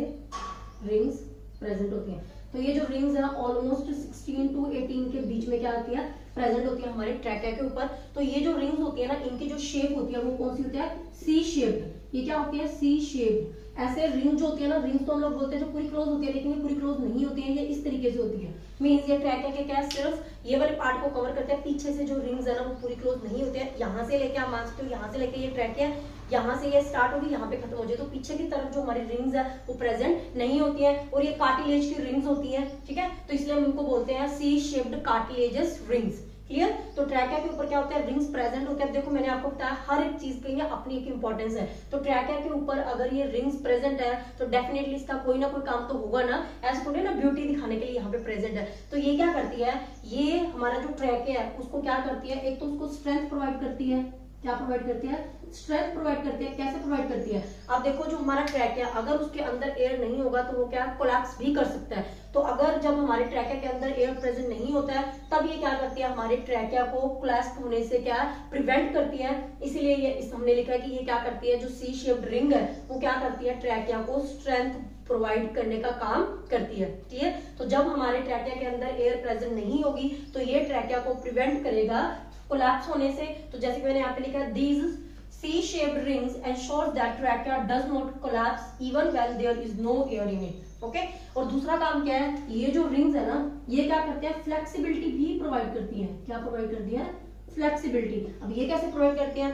रिंग्स प्रेजेंट होती हैं। तो ये जो रिंग्स है ऑलमोस्ट 16 to 18 के बीच में क्या होती है, प्रेजेंट होती है हमारे ट्रैकिया के ऊपर। तो ये जो रिंग्स होती है ना, इनकी जो शेप होती है वो कौन सी होती है, सी शेप्ड। ये क्या होती है, सी शेप्ड। ऐसे रिंग जो होती है ना, रिंग्स तो हम लोग बोलते हैं जो पूरी क्लोज होती है, लेकिन ये पूरी क्लोज नहीं होती है, ये इस तरीके से होती है। मींस ये ट्रैकिया के क्या सिर्फ ये वाले पार्ट को कवर करते हैं, पीछे से जो रिंग्स है ना वो पूरी क्लोज नहीं होते हैं। यहाँ से लेके आप मान सकते हो, यहाँ से लेके ये ट्रैकिया, यहाँ से ये स्टार्ट होगी, यहाँ पे खत्म हो जाए, तो पीछे की तरफ जो हमारी रिंग्स है वो प्रेजेंट नहीं होती है, और ये कार्टिलेज की रिंग्स होती है, ठीक है, तो इसलिए हम इनको बोलते हैं सी शेप्ड कार्टिलेजस रिंग्स, क्लियर। तो ट्रैकिया के ऊपर क्या होता है, रिंग्स प्रेजेंट होते हैं। देखो मैंने आपको बताया हर एक चीज की अपनी एक इंपॉर्टेंस है, तो ट्रैकिया के ऊपर अगर ये रिंग्स प्रेजेंट है तो डेफिनेटली इसका कोई ना कोई काम तो होगा ना, ऐसा थोड़ी ना ब्यूटी दिखाने के लिए यहाँ पे प्रेजेंट है। तो ये क्या करती है, ये हमारा जो ट्रैकिया है उसको क्या करती है, एक तो उसको स्ट्रेंथ प्रोवाइड करती है, क्या प्रोवाइड करती है, स्ट्रेंथ प्रोवाइड करती है। कैसे प्रोवाइड करती है, आप देखो जो हमारा ट्रैकिया अगर उसके अंदर एयर नहीं होगा तो वो क्या कोलैप्स भी कर सकता है। तो अगर जब हमारे ट्रैकिया के अंदर एयर प्रेजेंट नहीं होता है तब ये क्या करती है, हमारे ट्रैकिया को कोलैप्स होने से क्या प्रिवेंट करती है। इसीलिए ये हमने लिखा है कि ये क्या करती है, जो सी शेप्ड रिंग है वो क्या करती है, ट्रैकिया को स्ट्रेंथ प्रोवाइड करने का काम करती है, क्लियर। तो जब हमारे ट्रैकिया के अंदर एयर प्रेजेंट नहीं होगी तो ये ट्रैकिया को प्रिवेंट करेगा कोलैप्स होने से। तो जैसे कि मैंने यहाँ पे लिखा है, these C-shaped rings ensures that trachea does not collapse even when there is no air in it. Okay और दूसरा काम क्या है, ये जो रिंग्स है ना ये क्या करते हैं, फ्लेक्सिबिलिटी भी प्रोवाइड करती है। क्या प्रोवाइड करती है, फ्लेक्सिबिलिटी। अब ये कैसे प्रोवाइड करती है,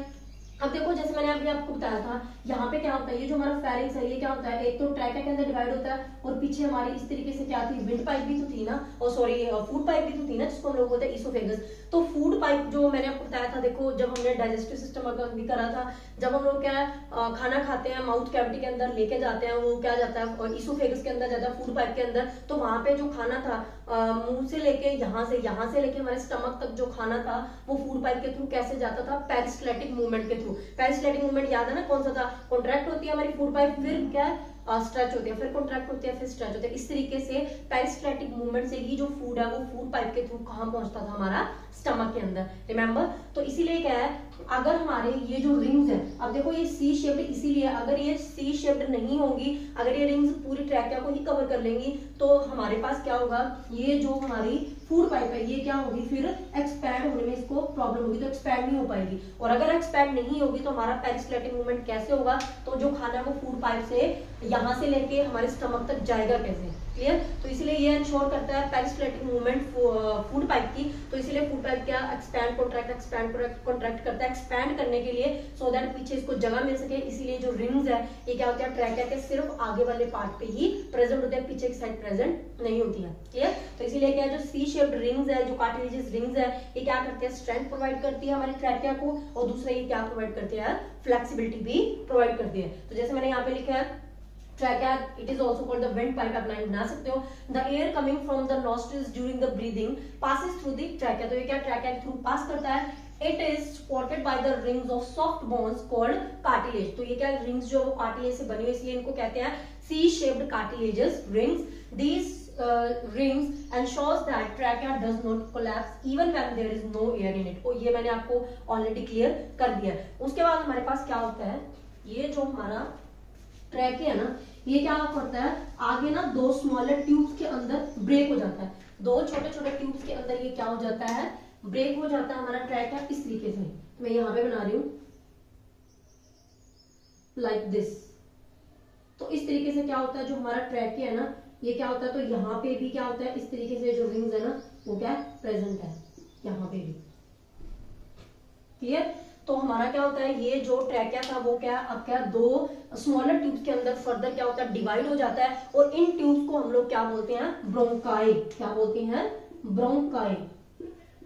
अब देखो जैसे मैंने अभी आपको बताया था, यहाँ पे क्या होता है, ये जो हमारा फेरिंग्स है ये क्या होता है, एक तो ट्रैकिया के अंदर डिवाइड होता है और पीछे हमारी इस तरीके से क्या थी, विंड पाइप भी तो थी ना, और सॉरी फूड पाइप भी तो थी ना, जिसको हम लोग बोलते हैं ईसोफेगस। तो फूड पाइप जो मैंने आपको बताया था, देखो जब हमने डाइजेस्टिव सिस्टम भी करा था, जब हम लोग क्या खाना खाते हैं माउथ कैविटी के अंदर लेके जाते हैं, वो क्या जाता है और ईसोफेगस के अंदर जाता है, फूड पाइप के अंदर। तो वहां पे जो खाना था मुंह से लेके यहाँ से लेके हमारे स्टमक तक जो खाना था वो फूड पाइप के थ्रू कैसे जाता था, पेरिस्टैटिक मूवमेंट के थ्रू। पेरिस्टैटिक मूवमेंट याद है ना कौन सा था, कॉन्ट्रैक्ट होती है हमारी फूड पाइप, फिर क्या स्ट्रेच होती है, फिर कॉन्ट्रैक्ट होती है, फिर स्ट्रेच होती है। इस तरीके से पेरिस्टैटिक मूवमेंट से ही जो फूड है वो फूड पाइप के थ्रू कहाँ पहुंचता था, हमारा स्टमक के अंदर, रिमेंबर। तो इसीलिए क्या है, अगर हमारे ये जो रिंग्स है, अब देखो ये सी शेप्ड, इसीलिए अगर ये सी शेप्ड नहीं होंगी, अगर ये रिंग्स पूरी ट्रैकिया को ही कवर कर लेंगी तो हमारे पास क्या होगा, ये जो हमारी फूड पाइप है ये क्या होगी, फिर एक्सपैंड होने में इसको प्रॉब्लम होगी, तो एक्सपैंड नहीं हो पाएगी। और अगर एक्सपैंड नहीं होगी तो हमारा पेरिस्टैटिक मूवमेंट कैसे होगा, तो जो खाना है वो फूड पाइप से यहाँ से लेके हमारे स्टमक तक जाएगा कैसे, क्लियर। तो इसलिए ये इंश्योर करता है पेरिस्टैटिक मूवमेंट फूड पाइप की। तो इसलिए फूड पाइप क्या एक्सपैंड कॉन्ट्रैक्ट करता है, एक्सपैंड करने के लिए, सो दैट पीछे इसको जगह मिल सके। इसीलिए जो रिंग्स है ये क्या होता है, ट्रैकिया के सिर्फ आगे वाले पार्ट पे ही प्रेजेंट होते हैं, पीछे की साइड प्रेजेंट नहीं होती है, क्लियर। तो इसीलिए क्या है, जो सी शेप्ड रिंग्स है, जो कार्टिलेजियस रिंग्स है, ये क्या करते हैं, स्ट्रेंथ प्रोवाइड करती है हमारी ट्रैकिया को, और दूसरा ये क्या प्रोवाइड करती है, फ्लेक्सिबिलिटी भी प्रोवाइड करती है। तो जैसे मैंने यहाँ पे लिखा है trachea, it is also called the windpipe, आप लाइन बना सकते हो। The air coming from the nostrils during the breathing passes through the trachea, तो ये क्या ट्रैकिया के थ्रू पास करता है। It is supported by the rings of soft bones called cartilage, तो ये क्या रिंग्स जो वो कार्टिलेज से बनी हुई, इसलिए इनको कहते हैं C-shaped cartilaginous rings. These rings ensures that trachea does not collapse even when there is no air in it। ये मैंने आपको ऑलरेडी क्लियर कर दिया। उसके बाद हमारे पास क्या होता है, ये जो हमारा ट्रैकिया है ना ये क्या करता है, आगे ना दो स्मॉलर ट्यूब्स के अंदर ब्रेक हो जाता है, दो छोटे छोटे ट्यूब्स के अंदर ये क्या हो जाता है, ब्रेक हो जाता है हमारा ट्रैकिया इस तरीके से। मैं यहाँ पे बना रही हूँ लाइक दिस। तो इस तरीके से क्या होता है, जो हमारा ट्रैकिया है ना ये क्या होता है, तो यहाँ पे भी क्या होता है, इस तरीके से जो रिंग्स है ना वो क्या प्रेजेंट है यहाँ पे भी, क्लियर। तो हमारा क्या होता है, ये जो ट्रैकिया था वो क्या अब क्या दो स्मॉलर ट्यूब्स के अंदर फर्दर क्या होता है, डिवाइड हो जाता है, और इन ट्यूब्स को हम लोग क्या बोलते हैं, ब्रोंकाई। क्या बोलते हैं, ब्रोंकाई।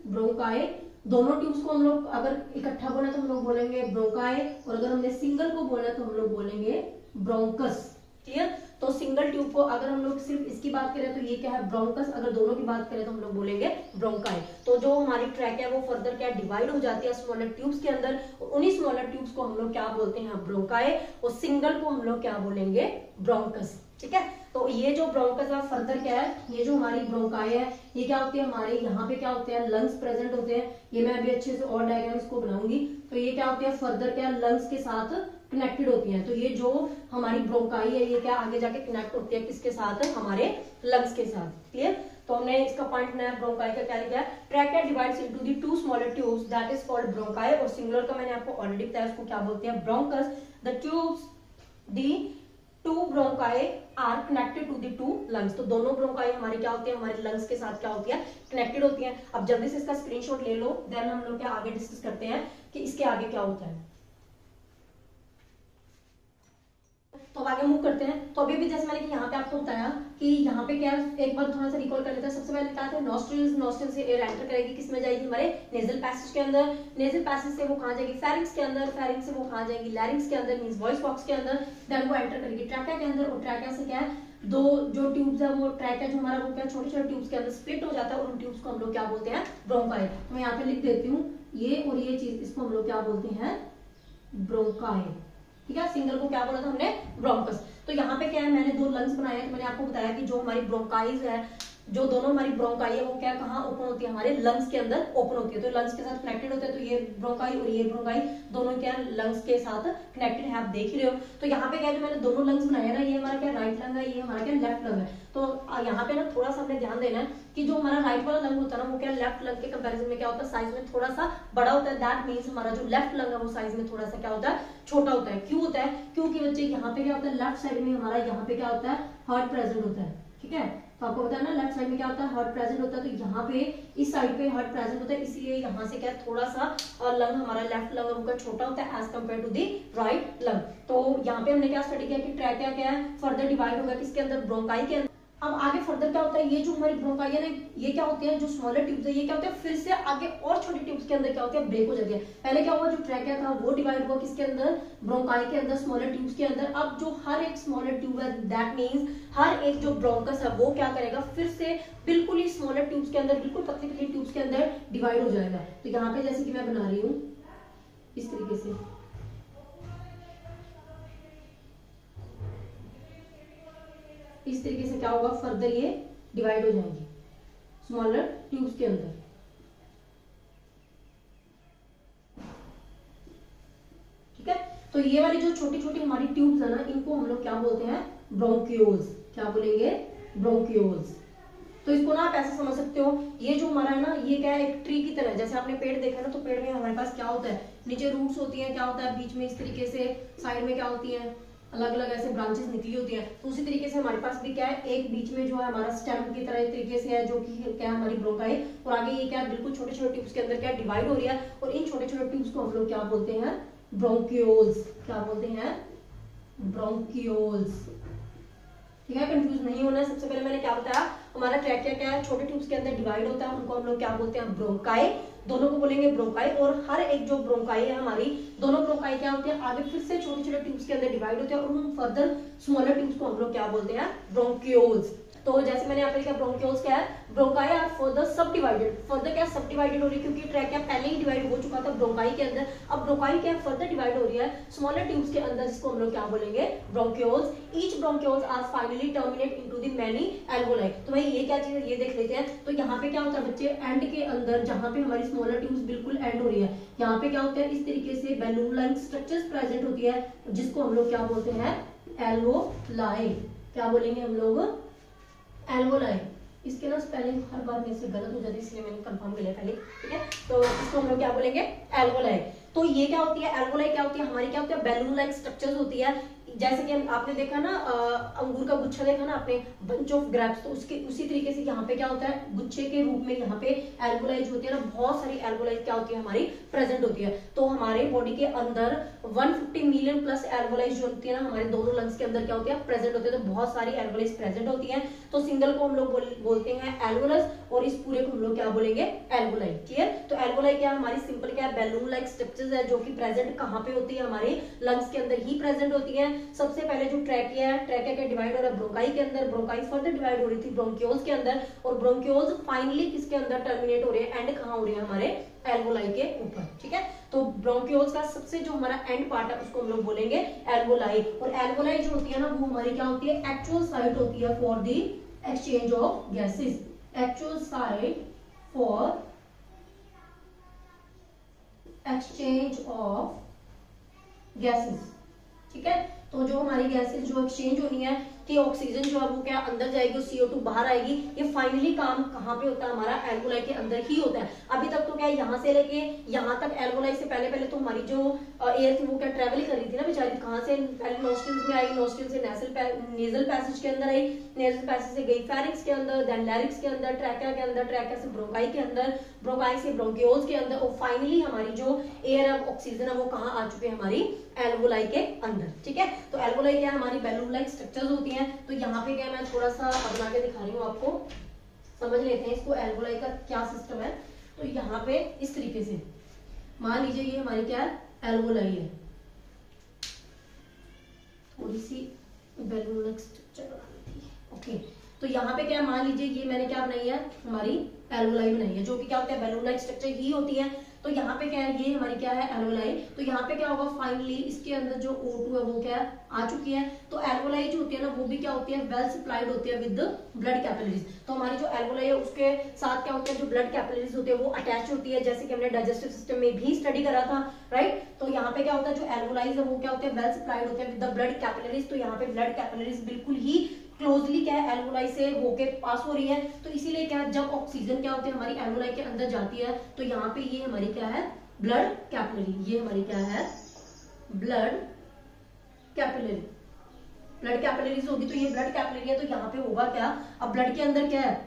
ब्रोंकाई। दोनों ट्यूब्स को हम लोग अगर इकट्ठा बोले तो हम लोग बोलेंगे ब्रोंकाई, और अगर हमने सिंगल को बोला तो हम लोग बोलेंगे ब्रोंकस। क्लियर? तो सिंगल ट्यूब को अगर हम लोग सिर्फ इसकी बात करें तो ये क्या है, ब्रोंकस। अगर दोनों की बात करें तो हम लोग बोलेंगे ब्रोंकाई। तो जो हमारी ट्रैक है वो फर्दर क्या डिवाइड हो जाती है स्मॉलर ट्यूब्स के अंदर, उन्हीं स्मॉलर ट्यूब्स को हम लोग क्या बोलते हैं, ब्रोंकाई, और सिंगल को हम लोग क्या बोलेंगे, ब्रोंकस। ठीक है? तो ये जो ब्रोंकस है फर्दर क्या है, ये जो हमारी ब्रोंकाई है ये क्या होती है, हमारे यहाँ पे क्या होते हैं, लंग्स प्रेजेंट होते हैं। ये मैं अभी अच्छे से और डायग्राम इसको बनाऊंगी। तो ये क्या होती है, फर्दर क्या लंग्स के साथ कनेक्टेड होती हैं। तो ये जो हमारी ब्रोंकाई है ये क्या आगे जाके कनेक्ट होती है किसके साथ, हमारे लंग्स के साथ। क्लियर? तो हमने इसका पॉइंट बनाया ब्रोंकाई का, क्या लिखा है, trachea divides into the two smaller tubes that is called bronchi, और सिंगुलर का मैंने आपको ऑलरेडी बताया उसको क्या बोलते हैं, bronchus. The tubes the two bronchi are connected to the two lungs. तो दोनों ब्रोंकाई हमारी क्या होती है, हमारे लंग्स के साथ क्या होती है, कनेक्टेड होती है। अब जल्दी से इसका स्क्रीनशॉट ले लो, देन हम लोग क्या आगे डिस्कस करते हैं कि इसके आगे क्या होता है। तो अब आगे मूव करते हैं। तो अभी भी जैसे मैंने यहाँ पे आपको बताया कि यहाँ पे क्या, एक बार थोड़ा सा रिकॉल कर लेते हैं। सबसे पहले क्या था, नॉस्ट्रिल्स, नॉस्ट्रिल से एयर एंटर करेगी, किसमें जाएगी, हमारे नेजल पैसेज के अंदर। नेजल पैसेज से वो कहाँ जाएगी, फेरिंक्स के अंदर। फेरिंक्स से वो कहाँ जाएगी, लैरिंक्स के अंदर, मींस वॉइस बॉक्स के अंदर। देन वो एंटर करेगी ट्रैकिया के अंदर, और ट्रैकिया से क्या है, दो जो ट्यूब्स है वो ट्रैकिया जो हमारा वो क्या छोटे छोटे ट्यूब्स के अंदर स्प्लिट हो जाता है, और उन ट्यूब्स को हम लोग क्या बोलते हैं, ब्रोंकाई। मैं यहाँ पे लिख देती हूँ ये और ये चीज, इसको हम लोग क्या बोलते हैं, ब्रोंकाई। ठीक है? सिंगल को क्या बोला था हमने, ब्रोंकस। तो यहाँ पे क्या है, मैंने दो लंग्स बनाए हैं। तो मैंने आपको बताया कि जो हमारी ब्रोंकाइज है, जो दोनों हमारी ब्रोंकाई है वो क्या कहाँ ओपन होती है, हमारे लंग्स के अंदर ओपन होती है। तो लंग्स के साथ कनेक्टेड होते हैं। तो ये ब्रोंकाई और ये ब्रोंकाई दोनों क्या लंग्स के साथ कनेक्टेड है, आप देख ही रहे हो। तो यहाँ पे क्या जो मैंने दोनों लंग्स बनाए हैं ना, ये हमारा क्या राइट लंग है, ये हमारा क्या लेफ्ट लंग है। तो यहाँ पे ना थोड़ा सा हमने ध्यान देना है कि जो हमारा राइट वाला लंग होता है ना वो क्या लेफ्ट लंग के कंपैरिजन में क्या होता है, साइज में थोड़ा सा बड़ा होता है। दैट मीन्स हमारा जो लेफ्ट लंग है वो साइज में थोड़ा सा क्या होता है, छोटा होता है। क्यों होता है, क्योंकि बच्चे यहाँ पे क्या होता है, लेफ्ट साइड में हमारा यहाँ पे क्या होता है, हार्ट प्रेजेंट होता है। ठीक है? तो आपको पता है ना लेफ्ट साइड में क्या होता है, हार्ट प्रेजेंट होता है। तो यहाँ पे इस साइड पे हार्ट प्रेजेंट होता है, इसलिए यहाँ से क्या थोड़ा सा लंग हमारा लेफ्ट लंग उनका छोटा होता है as compare to the right lung. तो यहाँ पे हमने क्या स्टडी किया कि ट्रैकिया क्या है, फर्दर डिवाइड होगा किसके अंदर, ब्रोंकाई के अंदर। अब आगे फर्दर क्या होता है, ये जो हमारी ब्रोंकाई है ना, ये क्या होती है, जो स्मॉलर ट्यूब्स है ये क्या होते हैं, फिर से आगे और छोटी ट्यूब्स के अंदर क्या होती है, ब्रेक हो जाती है। पहले क्या हुआ, जो ट्रैकिया था वो डिवाइड हुआ किसके अंदर, ब्रोंकाई के अंदर, स्मॉलर ट्यूब्स के अंदर। अब जो हर एक स्मॉलर ट्यूब है, दैट मींस हर एक जो ब्रोंकस है वो क्या करेगा, फिर से बिल्कुल ही स्मॉलर ट्यूब्स के अंदर, बिल्कुल पतली पतली ट्यूब्स के अंदर डिवाइड हो जाएगा। तो यहाँ पे जैसे कि मैं बना रही हूँ इस तरीके से, इस तरीके से क्या होगा, फर्दर ये डिवाइड हो जाएंगे स्मॉलर ट्यूब्स के अंदर। ठीक है? तो ये वाली जो छोटी छोटी हमारी ट्यूब्स है ना, इनको हम लोग क्या बोलते हैं, ब्रोंक्यूल्स। क्या बोलेंगे, ब्रोंक्यूल्स। तो इसको ना आप ऐसे समझ सकते हो, ये जो हमारा है ना, ये क्या है, एक ट्री की तरह। जैसे आपने पेड़ देखा ना, तो पेड़ में हमारे पास क्या होता है, नीचे रूट्स होती हैं, क्या होता है बीच में इस तरीके से, साइड में क्या होती है, अलग अलग ऐसे ब्रांचेस निकली होती हैं। तो उसी तरीके से हमारे पास भी क्या है, एक बीच में जो है हमारा स्टेम की तरह एक तरीके से है, जो कि क्या है, हमारी ब्रोंकाई। और आगे ये क्या है, बिल्कुल छोटे छोटे ट्यूब्स के अंदर क्या डिवाइड हो रही है, और इन छोटे छोटे ट्यूब्स को हम लोग क्या बोलते हैं, ब्रोंक्यूल्स। क्या बोलते हैं, ब्रोंक्यूल्स। ठीक है? कंफ्यूज नहीं होना है। सबसे पहले मैंने क्या बताया, हमारा ट्रैकिया क्या है, छोटे ट्यूब्स के अंदर डिवाइड होता है, उनको हम लोग क्या बोलते हैं, ब्रोंकाई। दोनों को बोलेंगे ब्रोंकाई। और हर एक जो ब्रोंकाई है हमारी, दोनों ब्रोंकाई क्या होती है, आगे फिर से छोटे छोटे ट्यूब्स के अंदर डिवाइड होते हैं, और उन फर्दर स्मॉलर ट्यूब्स को हम लोग क्या बोलते हैं, ब्रोंक्यूल्स। तो जैसे मैंने यहाँ पे लिखा, ब्रोंक्यूल्स क्या है, ब्रोंकाई आर फर्दर सब डिवाइडेड। फर्दर क्या सब डिवाइडेड हो रही है, क्योंकि ट्रैकिया पहले ही डिवाइड हो चुका था ब्रोंकाई के अंदर। अब ब्रोंकाई क्या फर्दर डिवाइड हो रही है स्मॉलर ट्यूब्स के अंदर, जिसको हम लोग क्या बोलेंगे, bronchioles. Each bronchioles are finally terminate into the many alveoli. तो भाई ये क्या चीज है, ये देख लेते हैं। तो यहाँ पे क्या होता है बच्चे, एंड के अंदर जहां पे हमारी स्मॉलर ट्यूब्स बिल्कुल एंड हो रही है, यहाँ पे क्या होता है, इस तरीके से बैलून लाइक स्ट्रक्चर्स प्रेजेंट होती है, जिसको हम लोग क्या बोलते हैं, एल्वोलाई। क्या बोलेंगे हम लोग, एल्वोलाई। इसके ना स्पेलिंग हर बार मेरे से गलत हो जाती है, इसलिए मैंने कंफर्म कर लिया पहले। ठीक है? तो इसको हम लोग क्या बोलेंगे, एल्वोलाई। तो ये क्या होती है, एल्वोलाई क्या होती है, हमारी क्या होती है, बैलून लाइक स्ट्रक्चर्स होती है। जैसे कि आपने देखा ना, अंगूर का गुच्छा देखा ना आपने, बंच ऑफ ग्रेप्स, तो उसके उसी तरीके से यहाँ पे क्या होता है, गुच्छे के रूप में यहाँ पे एल्वोलाई होती है ना, बहुत सारी एल्वोलाई क्या होती है हमारी प्रेजेंट होती है। तो हमारे बॉडी के अंदर 150 मिलियन प्लस एल्वोलाई जो होती है ना हमारे दोनों लंग्स के अंदर क्या होती है प्रेजेंट होते हैं, तो बहुत सारी एल्वोलाइज प्रेजेंट होती हैं। तो सिंगल को हम लोग बोलते हैं एल्वोलस और इस पूरे को हम लोग क्या बोलेंगे एल्वोलाई। क्लियर? तो एल्वोलाई क्या हमारी सिंपल क्या है बैलून लाइक स्ट्रक्चर्स है जो कि प्रेजेंट कहां पे होती है हमारे लंग्स के अंदर ही प्रेजेंट होती है। सबसे पहले जो ट्रैकिया है, ट्रैकिया के डिवाइड हो रहा है ब्रोंकाई के अंदर, ब्रोंकाई फर्दर डिवाइड हो रही थी ब्रोंकियोल्स के अंदर, और ब्रोंकियोल्स फाइनली किसके अंदर टर्मिनेट हो रहे हैं, एंड कहां हो रहे हैं हमारे एल्वोलाई के ऊपर। ठीक है, तो ब्रोंकियोल्स का सबसे जो हमारा एंड पार्ट है उसको हम लोग बोलेंगे एल्वोलाई। और एल्वोलाई जो होती है ना वो हमारी क्या होती है एक्चुअल साइट होती है for the exchange of gases, actual site for exchange of gases. ठीक है, तो जो हमारी गैसेस जो एक्सचेंज होनी है कि ऑक्सीजन जो है वो क्या अंदर जाएगी और CO2 बाहर आएगी, ये फाइनली काम कहाँ पे होता है हमारा एल्वोलाई के अंदर ही होता है। अभी तक तो क्या यहाँ से लेके यहाँ तक एल्वोलाई से पहले तो हमारी जो एयर थी वो क्या ट्रेवल कर रही थी ना बेचारी, कहाँ से पहले नोस्ट्रिल्स में आई, नोस्ट्रिल से नेजल पैसेज के अंदर आई, नेजल पैसेज से गई फेरिंक्स के अंदर, देन लैरिक्स के अंदर, ट्रैकिया के अंदर, ट्रैकिया से ब्रोंकाई के अंदर, ब्रोंकाई से ब्रोंकियोल्स के अंदर, और फाइनली हमारी जो एयर है ऑक्सीजन है वो कहाँ आ चुके हैं हमारी एल्वोलाई के अंदर। ठीक है, तो एल्वोलाई क्या हमारी बैलून लाइक स्ट्रक्चर्स होती हैं। तो यहाँ पे क्या मैं थोड़ा सा बना के दिखा रही हूँ आपको, समझ लेते हैं इसको एल्वोलाई का क्या सिस्टम है। तो यहाँ पे इस तरीके से मान लीजिए ये हमारी क्या है एल्वोलाई है, थोड़ी सी बैलून लाइक स्ट्रक्चर बनानी थी। ओके, तो यहाँ पे क्या मान लीजिए ये मैंने क्या बनाई है हमारी एल्वोलाई बनाई है जो कि क्या होता है बैलून लाइक स्ट्रक्चर ही होती है। तो यहाँ पे क्या है ये हमारी क्या है एल्वोलाई। तो यहाँ पे क्या होगा फाइनली इसके अंदर जो O2 है वो क्या आ चुकी है। तो एल्वोलाई जो होती है ना वो भी क्या होती है वेल सप्लाइड होती है विद ब्लड कैपिलरीज। तो हमारी जो एल्वोलाई है उसके साथ क्या होता है जो ब्लड कैपिलरीज होती है वो अटैच होती है, जैसे कि हमने डाइजेस्टिव सिस्टम में भी स्टडी करा था, राइट। तो यहाँ पे क्या होता है जो एल्वोलाइज है वो क्या होते हैं वेल सप्लाइड होते हैं विद द ब्लड कैपिलरीज। तो यहाँ पे ब्लड कैपिलरीज बिल्कुल ही क्लोजली क्या है एल्वोलाई से होके पास हो रही है। तो इसीलिए क्या जब ऑक्सीजन क्या होती है हमारी एल्वोलाई के अंदर जाती है तो यहाँ पे ये हमारी क्या है ब्लड कैपिलरी, ये हमारी क्या है ब्लड कैपिलरी, ब्लड कैपिलरीज होगी। तो ये ब्लड कैपिलरी है, तो यहाँ पे होगा क्या अब ब्लड के अंदर क्या है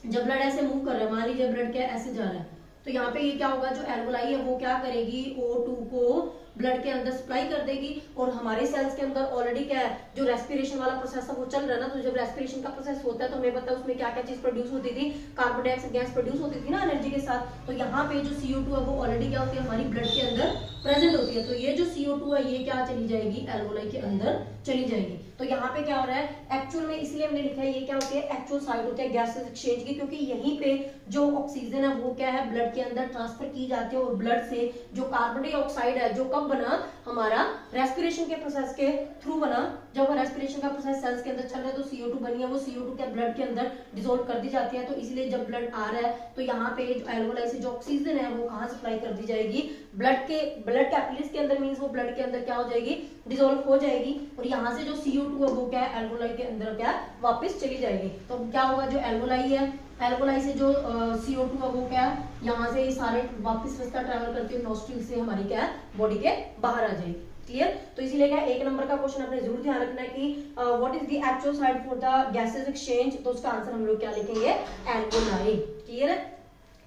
जब ब्लड ऐसे मूव कर रहा है, मान लीजिए ब्लड क्या ऐसे जा रहा है, तो यहाँ पे ये क्या होगा जो एल्वोलाई है वो क्या करेगी O2 को ब्लड के अंदर सप्लाई कर देगी। और हमारे सेल्स के अंदर ऑलरेडी क्या है जो रेस्पिरेशन वाला प्रोसेस है वो चल रहा है ना। तो जब रेस्पिरेशन का प्रोसेस होता है तो हमें पता है उसमें क्या क्या चीज प्रोड्यूस होती थी, कार्बन डाइऑक्साइड गैस प्रोड्यूस होती थी ना एनर्जी के साथ। तो यहाँ पे जो CO2 है वो ऑलरेडी क्या होती है हमारी ब्लड के अंदर प्रेजेंट होती है। तो ये जो CO2 है ये क्या चली जाएगी एल्वोलाई के अंदर चली जाएगी। तो यहाँ पे क्या हो रहा है एक्चुअल में इसलिए हमने लिखा है ये क्या होती है एक्चुअल साइट होती है गैसेस एक्सचेंज की, क्योंकि यहीं पे जो ऑक्सीजन है वो क्या है ब्लड के अंदर ट्रांसफर की जाती है और ब्लड से जो कार्बन डाइऑक्साइड है जो कब बना हमारा रेस्पिरेशन के प्रोसेस के थ्रू बना। जब रेस्पिरेशन का प्रोसेस सेल्स के अंदर चल रहा है तो CO2 बनी है, वो CO2 क्या ब्लड के अंदर डिसॉल्व कर दी जाती है। तो इसलिए जब ब्लड आ रहा है तो यहाँ पे एल्वोलाई से जो ऑक्सीजन है वो कहाँ सप्लाई कर दी जाएगी ब्लड कैपिलरीज के अंदर, मींस वो ब्लड के अंदर क्या हो जाएगी डिसॉल्व हो जाएगी। और यहाँ से जो CO2 है वो क्या है एल्वोलाई के अंदर क्या वापस चली जाएगी। तो क्या होगा जो एल्वोलाई है एल्वोलाई से जो CO2 है वो क्या यहाँ से सारे वापस रास्ता ट्रैवल करती है नोस्ट्रिल से हमारी क्या बॉडी के बाहर आ जाएगी। क्लियर? तो इसीलिए क्या एक नंबर का क्वेश्चन आपने जरूर ध्यान रखना है कि what is the actual site for the gases exchange. तो उसका आंसर हम लोग क्या लिखेंगे एल्वोलाई। क्लियर है?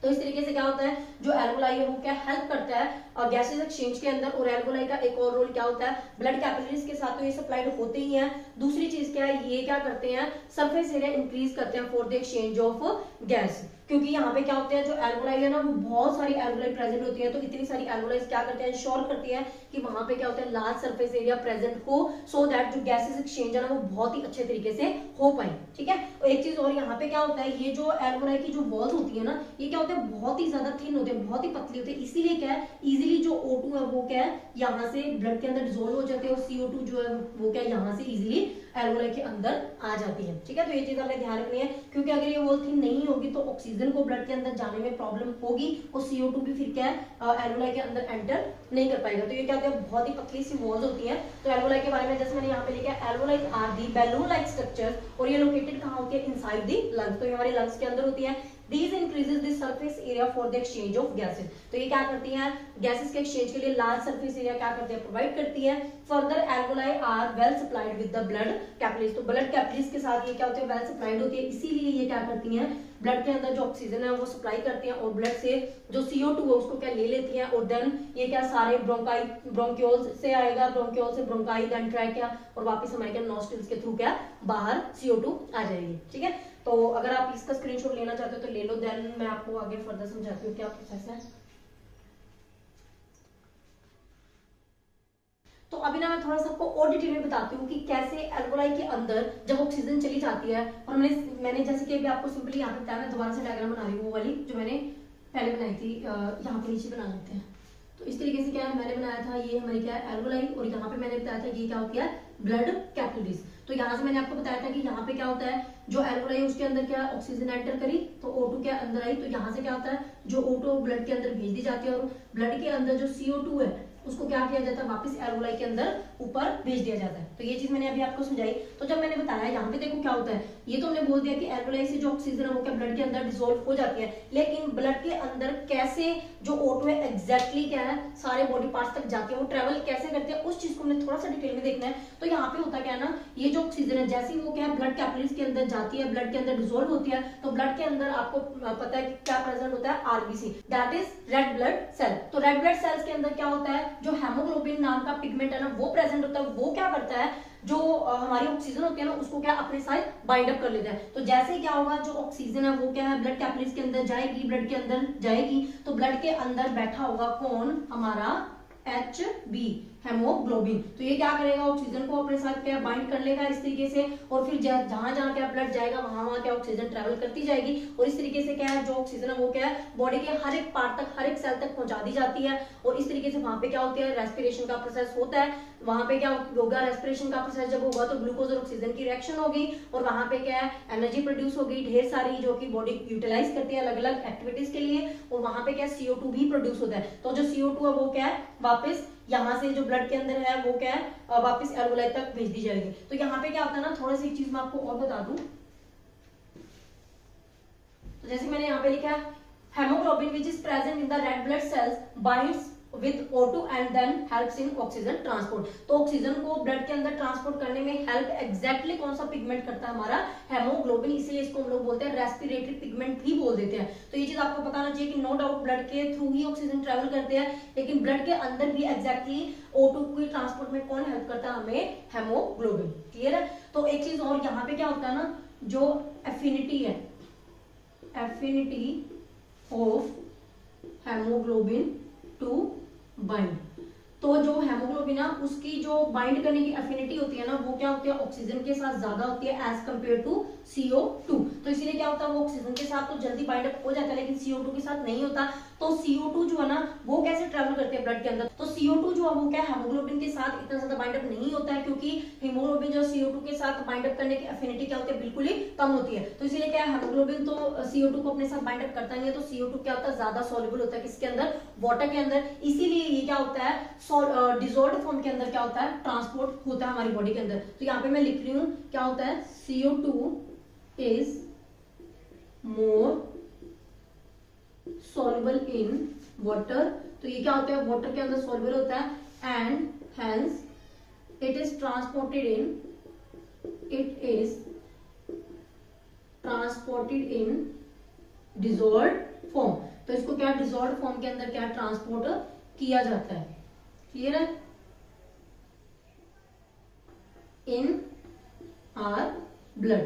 तो इस तरीके से क्या होता है जो एल्वोलाई है वो क्या हेल्प करता है गैसेस एक्सचेंज के अंदर। और एल्वोलाई का एक और रोल क्या होता है ब्लड कैपिलरीज के साथ तो ये सप्लाइड होते ही हैं। दूसरी चीज क्या है ये क्या करते हैं सरफेस एरिया इंक्रीज करते हैं for the exchange of gas, क्योंकि यहाँ पे क्या होते हैं जो एल्वोलाई है ना वो बहुत सारी एल्वोलाई प्रेजेंट होती है। तो इतनी सारी एल्वोलाई क्या करते हैं इंश्योर करती है कि वहां पे क्या होता है लार्ज सरफेस एरिया प्रेजेंट हो सो दैट जो गैसेस एक्सचेंज है ना वो बहुत ही अच्छे तरीके से हो पाए। ठीक है, और एक चीज और यहाँ पे क्या होता है ये जो एल्वोलाई की जो वॉल्स होती है ना ये क्या होते हैं बहुत ही ज्यादा थिन होते हैं, बहुत ही पतली होते हैं। इसीलिए क्या है इजिली जो O2 है वो क्या है यहाँ से ब्लड के अंदर डिसॉल्व हो जाते हैं और CO2 जो है वो क्या यहाँ से इजिली एल्वोलाई के अंदर आ जाती है। ठीक है, तो ये चीज आपने ध्यान रखनी है क्योंकि अगर ये वॉल थिन नहीं होगी तो ऑक्सीजन को ब्लड के अंदर जाने में प्रॉब्लम होगी और CO2 भी फिर क्या है एल्वोलाई के अंदर एंटर नहीं कर पाएगा। तो ये क्या होता है बहुत ही पतली सी वॉल्स होती है। तो एल्वोलाई के बारे में जैसे मैंने यहाँ पे लिखा है alveoli are the balloon like structures और ये लोकेटेड कहाँ होती है इनसाइड दी लंग्स। तो ये हमारे लंग्स के अंदर होती है। These increases the surface area for the exchange of gases। तो ये क्या करती हैं गैसेस के एक्सचेंज के लिए लार्ज सरफेस एरिया क्या करती है प्रोवाइड करती है further alveoli are well supplied with the blood capillaries. तो ब्लड कैपिलरीज के साथ ये क्या होते हैं, वेल सप्लाइड होती है, इसीलिए ये क्या करती हैं, ब्लड के अंदर जो ऑक्सीजन है वो सप्लाई करती हैं और ब्लड से जो CO2 है उसको क्या ले लेती हैं और देन ये क्या सारे ब्रोंकाई ब्रोंक्यूल से आएगा, ब्रोंक्यूल से ब्रोंकाई, देन ट्रैकिया और वापस हमारे क्या नॉस्ट्रिल्स के थ्रू क्या बाहर CO2 आ जाएगी। ठीक है, तो अगर आप इसका स्क्रीनशॉट लेना चाहते हो तो ले लो, देन मैं आपको आगे फर्दर समझाती हूँ क्या प्रोसेस है। तो अभी ना मैं थोड़ा सा आपको और डिटेल में बताती हूँ कि कैसे एल्वोलाई के अंदर जब ऑक्सीजन चली जाती है, और मैंने जैसे कि अभी आपको सिंपली यहाँ पे बताया, मैं दोबारा से डायग्राम बना रही हूँ वो वाली जो मैंने पहले बनाई थी, यहाँ पे नीचे बना लेते हैं। तो इस तरीके से क्या है मैंने बनाया था, ये हमारी क्या है एल्वोलाई, और यहाँ पे मैंने बताया था ये क्या होती है ब्लड कैपिलरीज। तो यहाँ से मैंने आपको बताया था कि यहाँ पे क्या होता है, जो एल्वोलाई उसके अंदर क्या ऑक्सीजन एंटर करी तो O2 के अंदर आई, तो यहाँ से क्या होता है जो O2 ब्लड के अंदर भेज दी जाती है और ब्लड के अंदर जो CO2 है उसको क्या किया जाता है वापस एल्वोलाई के अंदर ऊपर भेज दिया जाता है। तो ये चीज मैंने अभी आपको समझाई। तो जब मैंने बताया यहाँ पे देखो क्या होता है, ये तो हमने बोल दिया कि एल्वोलाई से जो ऑक्सीजन है वो क्या ब्लड के अंदर डिसॉल्व हो जाती है, लेकिन ब्लड के अंदर कैसे जो O2 है एग्जैक्टली क्या है सारे बॉडी पार्ट्स तक जाती है, वो ट्रेवल कैसे करती है उस चीज को हमने थोड़ा सा डिटेल में देखना है। तो यहाँ पे होता क्या है ना, ये जो ऑक्सीजन है जैसे ही वो क्या है ब्लड कैपिलरीज के अंदर जाती है, ब्लड के अंदर डिसॉल्व होती है, तो ब्लड के अंदर आपको पता है क्या प्रेजेंट होता है, RBC, that is red blood cell. तो रेड ब्लड सेल्स के अंदर क्या होता है, जो हेमोग्लोबिन नाम का पिगमेंट है ना वो प्रेजेंट होता है, वो क्या करता है जो हमारी ऑक्सीजन होती है ना उसको क्या अपने साथ बाइंड अप कर लेता है। तो जैसे ही क्या होगा जो ऑक्सीजन है वो क्या है ब्लड कैपिलरीज के अंदर जाएगी, ब्लड के अंदर जाएगी, तो ब्लड के अंदर बैठा होगा कौन, हमारा HB हेमोग्लोबिन। तो ये क्या करेगा ऑक्सीजन को अपने साथ क्या बाइंड कर लेगा इस तरीके से, और फिर जहां जहां क्या ब्लड जाएगा वहां वहां क्या ऑक्सीजन ट्रेवल करती जाएगी, और इस तरीके से क्या है जो ऑक्सीजन है वो क्या है बॉडी के हर एक पार्ट तक, हर एक सेल तक पहुंचा दी जाती है। और इस तरीके से वहां पे क्या होता है रेस्पिरेशन का प्रोसेस होता है, वहां पे क्या होगा रेस्पिरेशन का प्रोसेस जब होगा तो ग्लूकोज और ऑक्सीजन की रिएक्शन होगी और वहां पे क्या है एनर्जी प्रोड्यूस होगी ढेर सारी जो कि बॉडी यूटिलाइज करती है अलग अलग एक्टिविटीज के लिए, और वहां पे क्या CO2 भी प्रोड्यूस होता है। तो जो CO2 है वो क्या है वापस यहाँ से जो ब्लड के अंदर है वो क्या है वापस एल्वोलाई तक भेज दी जाएगी। तो यहाँ पे क्या होता है ना, थोड़ा सी एक चीज मैं आपको और बता दूं, तो जैसे मैंने यहाँ पे लिखा है haemoglobin which is present in the red blood sales binds with O2 and then helps in oxygen transport। तो ऑक्सीजन को ब्लड के अंदर ट्रांसपोर्ट करने में हेल्प एग्जैक्टली कौन सा पिगमेंट करता है हमारा हेमोग्लोबिन, इसलिए इसको हम लोग बोलते हैं रेस्पिरेटरी पिगमेंट भी बोल देते हैं। तो ये चीज आपको बताना चाहिए कि नो डाउट ब्लड के थ्रू ही ऑक्सीजन ट्रेवल करते हैं, लेकिन ब्लड के अंदर भी एग्जैक्टली O2 की ट्रांसपोर्ट में कौन हेल्प करता है हमें, हेमोग्लोबिन। क्लियर है। तो एक चीज और यहाँ पे क्या होता है ना, जो एफिनिटी है, affinity of haemoglobin to bind, तो जो हेमोग्लोबिन है उसकी जो बाइंड करने की एफिनिटी होती है ना वो क्या होती है ऑक्सीजन के साथ ज्यादा होती है एज कंपेयर टू CO2। तो इसीलिए क्या होता है वो ऑक्सीजन के साथ तो जल्दी बाइंड अप हो जाता है लेकिन CO2 के साथ नहीं होता। तो CO2 जो है ना वो कैसे ट्रेवल करते हैं ब्लड के अंदर, तो CO2 जो है वो क्या हेमोग्लोबिन के साथ इतना ज्यादा बाइंड अप नहीं होता है, क्योंकि हेमोग्लोबिन जो CO2 के साथ बाइंड अप करने की एफिनिटी क्या होती है बिल्कुल ही कम होती है। तो इसीलिए क्या हेमोग्लोबिन तो CO2 को अपने साथ बाइंड अप करता नहीं है, तो CO2 क्या होता है ज्यादा सॉल्युबल होता है किसके अंदर, वाटर के अंदर, इसीलिए ये क्या होता है डिसॉल्व्ड फॉर्म के अंदर क्या होता है ट्रांसपोर्ट होता है हमारी बॉडी के अंदर। तो यहाँ पे मैं लिख रही हूँ क्या होता है CO2 is more soluble in water। तो ये क्या होता है वाटर के अंदर soluble होता है and hence it is transported in dissolved form। तो इसको क्या dissolved form के अंदर क्या ट्रांसपोर्ट किया जाता है। क्लियर है। इन आर ब्लड,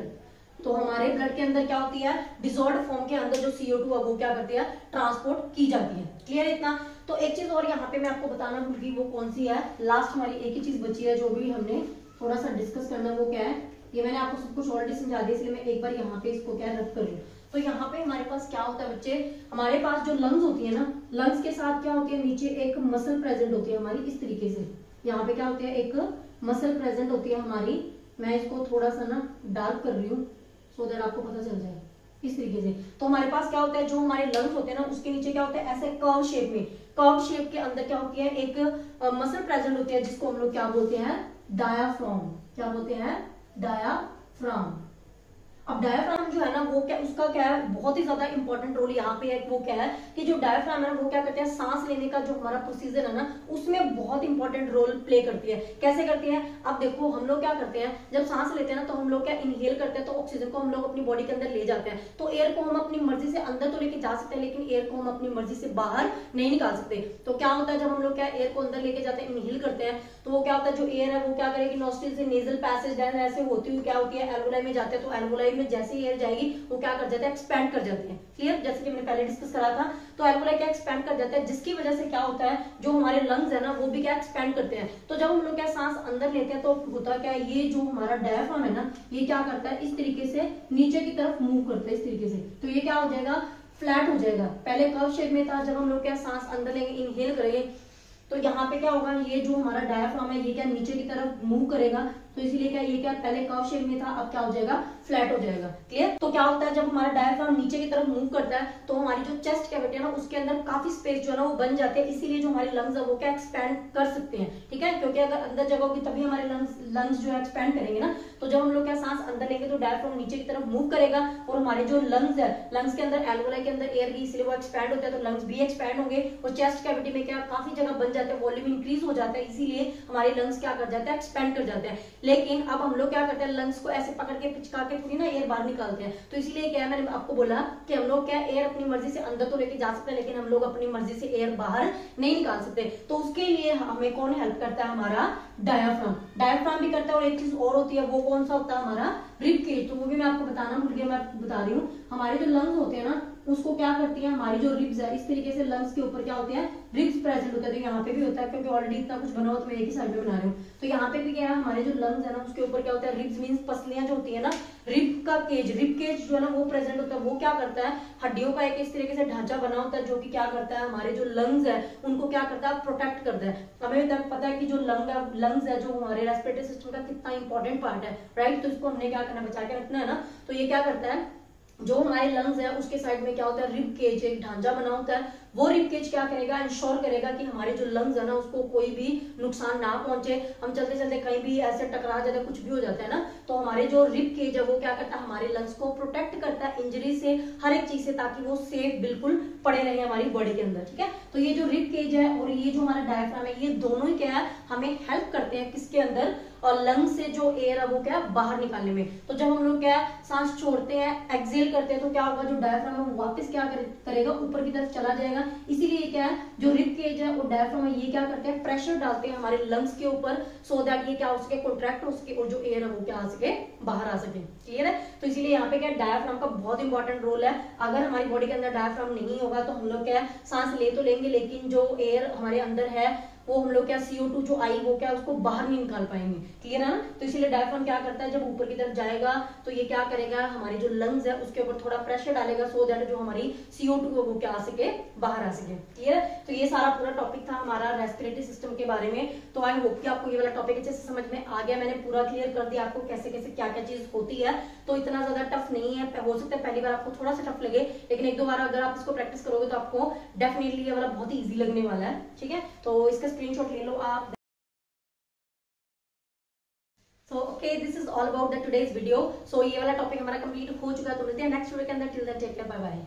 तो हमारे ब्लड के अंदर क्या होती है डिसॉल्व्ड फॉर्म के अंदर जो CO2 है वो क्या करती है ट्रांसपोर्ट की जाती है। क्लियर है इतना। तो एक चीज और यहाँ पे मैं आपको बताना भूल गई, वो कौन सी है, लास्ट हमारी एक ही चीज बची है जो भी हमने थोड़ा सा डिस्कस करना है, वो क्या है, ये मैंने आपको सब कुछ ऑलरेडी समझा दिया इसलिए मैं एक बार यहाँ पे इसको क्या रख कर लूँ। तो यहाँ पे हमारे पास क्या होता है बच्चे, हमारे पास जो लंग्स होती है ना, लंग्स के साथ क्या होती है नीचे एक मसल प्रेजेंट होती है हमारी इस तरीके से, यहाँ पे क्या होती है एक मसल प्रेजेंट होती है हमारी, मैं इसको थोड़ा सा ना डार्क कर रही हूँ सो दैट आपको पता चल जाए इस तरीके से। तो हमारे पास क्या होता है जो हमारे लंग्स होते हैं ना उसके नीचे क्या होता है ऐसे कर्व शेप में, कर्व शेप के अंदर क्या होती है एक मसल प्रेजेंट होती है जिसको हम लोग क्या बोलते हैं डायाफ्राम। क्या बोलते हैं डायाफ्राम। अब डायफ्राम जो है ना वो क्या, उसका क्या है, बहुत ही ज्यादा इंपॉर्टेंट रोल यहाँ पे है। वो क्या है कि जो डायफ्राम है ना वो क्या करते हैं, सांस लेने का जो हमारा प्रोसीजर है ना उसमें बहुत इंपॉर्टेंट रोल प्ले करती है। कैसे करती है, अब देखो हम लोग क्या करते हैं, जब सांस लेते हैं ना तो हम लोग क्या इनहेल करते हैं, तो ऑक्सीजन को हम लोग अपनी बॉडी के अंदर ले जाते हैं। तो एयर को हम अपनी मर्जी से अंदर तो लेके जा सकते हैं, लेकिन एयर को हम अपनी मर्जी से बाहर नहीं निकाल सकते। तो क्या होता है, जब हम लोग क्या एयर को अंदर लेके जाते हैं, इनहेल करते हैं, तो वो क्या होता है, जो एयर है वो क्या करेगी, नॉस्ट्रिल से नेजल पैसेज ऐसे होती हुई क्या होती है, एल्वोलाई में जाते हैं। तो एल्वोलाई में जैसे एयर जाएगी वो क्या कर जाता है, एक्सपैंड कर जाती है। क्लियर, जैसे कि मैंने पहले डिस्कस करा था। तो एल्वोलाई क्या एक्सपैंड कर जाता है, जिसकी वजह से क्या होता है, जो हमारे लंग्स है ना वो भी क्या एक्सपैंड करते हैं। तो जब हम लोग क्या सांस अंदर लेते हैं तो होता क्या है, ये जो हमारा डायफ्राम है ना ये क्या करता है, इस तरीके से नीचे की तरफ मूव करता है, इस तरीके से। तो ये क्या हो जाएगा, फ्लैट हो जाएगा। पहले कर्व शेप में था, जब हम लोग क्या सांस अंदर लेंगे, इनहेल करेंगे, तो यहाँ पे क्या होगा, ये जो हमारा डायफ्राम है ये क्या नीचे की तरफ मूव करेगा। तो इसीलिए क्या, ये क्या पहले कर्व शेप में था, अब क्या हो जाएगा, फ्लैट हो जाएगा। क्लियर। तो क्या होता है, जब हमारा डायफ्राम नीचे की तरफ मूव करता है तो हमारी जो चेस्ट कैविटी है ना उसके अंदर काफी स्पेस जो है ना वो बन जाते हैं। इसीलिए जो हमारे लंग्स है वो क्या एक्सपैंड कर सकते हैं। ठीक है, क्योंकि अगर अंदर जगह होगी तभी हमारे लंग्स जो है एक्सपैंड करेंगे ना। तो जब हम लोग क्या सांस अंदर लेंगे तो डायफ्राम नीचे की तरफ मूव करेगा और हमारे जो लंग्स है, लंग्स के अंदर एल्वोलाई के अंदर एयर भी, इसलिए वो एक्सपैंड होता है, तो लंग्स भी एक्सपैंड होंगे और चेस्ट कैविटी में क्या काफी जगह बन जाते हैं, वॉल्यूम इंक्रीज हो जाता है, इसीलिए हमारे लंग्स क्या कर जाते हैं, एक्सपैंड कर जाते हैं। लेकिन अब हम लोग क्या करते हैं, लंग्स को ऐसे पकड़ के पिचका के थोड़ी ना एयर बाहर निकालते हैं। तो इसीलिए क्या है, मैंने आपको बोला कि हम लोग क्या एयर अपनी मर्जी से अंदर तो लेके जा सकते हैं, लेकिन हम लोग अपनी मर्जी से एयर बाहर नहीं निकाल सकते। तो उसके लिए हमें कौन हेल्प करता है, हमारा डायफ्राम। डायफ्राम भी करता है, और एक चीज और होती है, वो कौन सा होता है, हमारा रिब केज। तो वो भी मैं आपको बताना भूल गया, मैं आपको बता रही हूँ। हमारे जो लंग्स होते हैं ना उसको क्या करती है, हमारी जो रिब्स है, इस तरीके से लंग्स के ऊपर क्या होते हैं, रिब्स प्रेजेंट होते हैं। तो यहाँ पे भी होता है, क्योंकि ऑलरेडी इतना कुछ बना हो तो मैं एक ही साइड में बना रही हूँ। तो यहाँ पे भी क्या है, हमारे जो लंग्स है ना उसके ऊपर क्या होता है, रिब्स मींस पसलियां जो होती है ना, रिब का केज, रिब केज जो है ना वो प्रेजेंट होता है। वो क्या करता है, हड्डियों का एक इस तरीके से ढांचा बना होता है, जो कि क्या करता है, हमारे जो लंग्स है उनको क्या करता है, प्रोटेक्ट करता है। हमें तक पता है कि जो लंग्स है जो हमारे रेस्पिरेटरी सिस्टम का कितना इंपॉर्टेंट पार्ट है, राइट। तो इसको हमने क्या करना, बचा के रखना है ना। तो ये क्या करता है, जो हमारे लंग्स है उसके साइड में क्या होता है, रिब केज, एक ढांचा बना होता है। वो रिब केज क्या करेगा, इंश्योर करेगा कि हमारे जो लंग्स है ना उसको कोई भी नुकसान ना पहुंचे। हम चलते चलते कहीं भी ऐसे टकरा जाते हैं, कुछ भी हो जाता है ना, तो हमारे जो रिब केज है वो क्या करता है, हमारे लंग्स को प्रोटेक्ट करता है इंजरी से, हर एक चीज से, ताकि वो सेफ बिल्कुल पड़े रहे हमारी बॉडी के अंदर। ठीक है, तो ये जो रिब केज है और ये जो हमारा डायफ्राम है, ये दोनों ही क्या है, हमें हेल्प करते हैं किसके अंदर, और लंग्स से जो एयर है वो क्या बाहर निकालने में। तो जब हम लोग क्या सांस छोड़ते हैं, एक्सेल करते हैं, तो क्या होगा, जो डायफ्राम है वो वापस क्या करेगा, ऊपर की तरफ चला जाएगा। इसीलिए क्या है, जो रिब केज है और डायफ्राम है ये क्या करते हैं, प्रेशर डालते हैं हमारे लंग्स के ऊपर, सो दैट ये क्या हो सके, कॉन्ट्रैक्ट हो सके और जो एयर है वो क्या आ सके, बाहर आ सके। क्लियर है। तो इसीलिए यहाँ पे क्या डायफ्राम का बहुत इंपॉर्टेंट रोल है। अगर हमारी बॉडी के अंदर डायफ्राम नहीं होगा तो हम लोग क्या सांस ले तो लेंगे, लेकिन जो एयर हमारे अंदर है वो हम लोग क्या CO2 जो आई वो क्या उसको बाहर नहीं निकाल पाएंगे। क्लियर है ना। तो इसीलिए डायफ्राम क्या करता है, जब ऊपर की तरफ जाएगा तो ये क्या करेगा, हमारी जो लंग्स है उसके ऊपर थोड़ा प्रेशर डालेगा, सो दैट जो हमारी CO2 है वो क्या आ सके, बाहर आ सके। क्लियर है। तो ये सारा पूरा टॉपिक था हमारा रेस्पिरेटरी सिस्टम के बारे में। तो आई होप कि आपको ये वाला टॉपिक अच्छे से समझ में आ गया। मैंने पूरा क्लियर कर दिया आपको कैसे कैसे क्या क्या चीज होती है। तो इतना ज्यादा टफ नहीं है, हो सकता है पहली बार आपको थोड़ा सा टफ लगे, लेकिन एक दो बार अगर आप इसको प्रैक्टिस करोगे तो आपको डेफिनेटली ये वाला बहुत ही ईजी लगने वाला है। ठीक है, तो इसका स्क्रीनशॉट ले लो आप। So okay, this is all about the today's video. So ये वाला टॉपिक हमारा कंप्लीट हो चुका है। तो मिलते हैं नेक्स्ट वीडियो के अंदर। Till then take care, bye bye.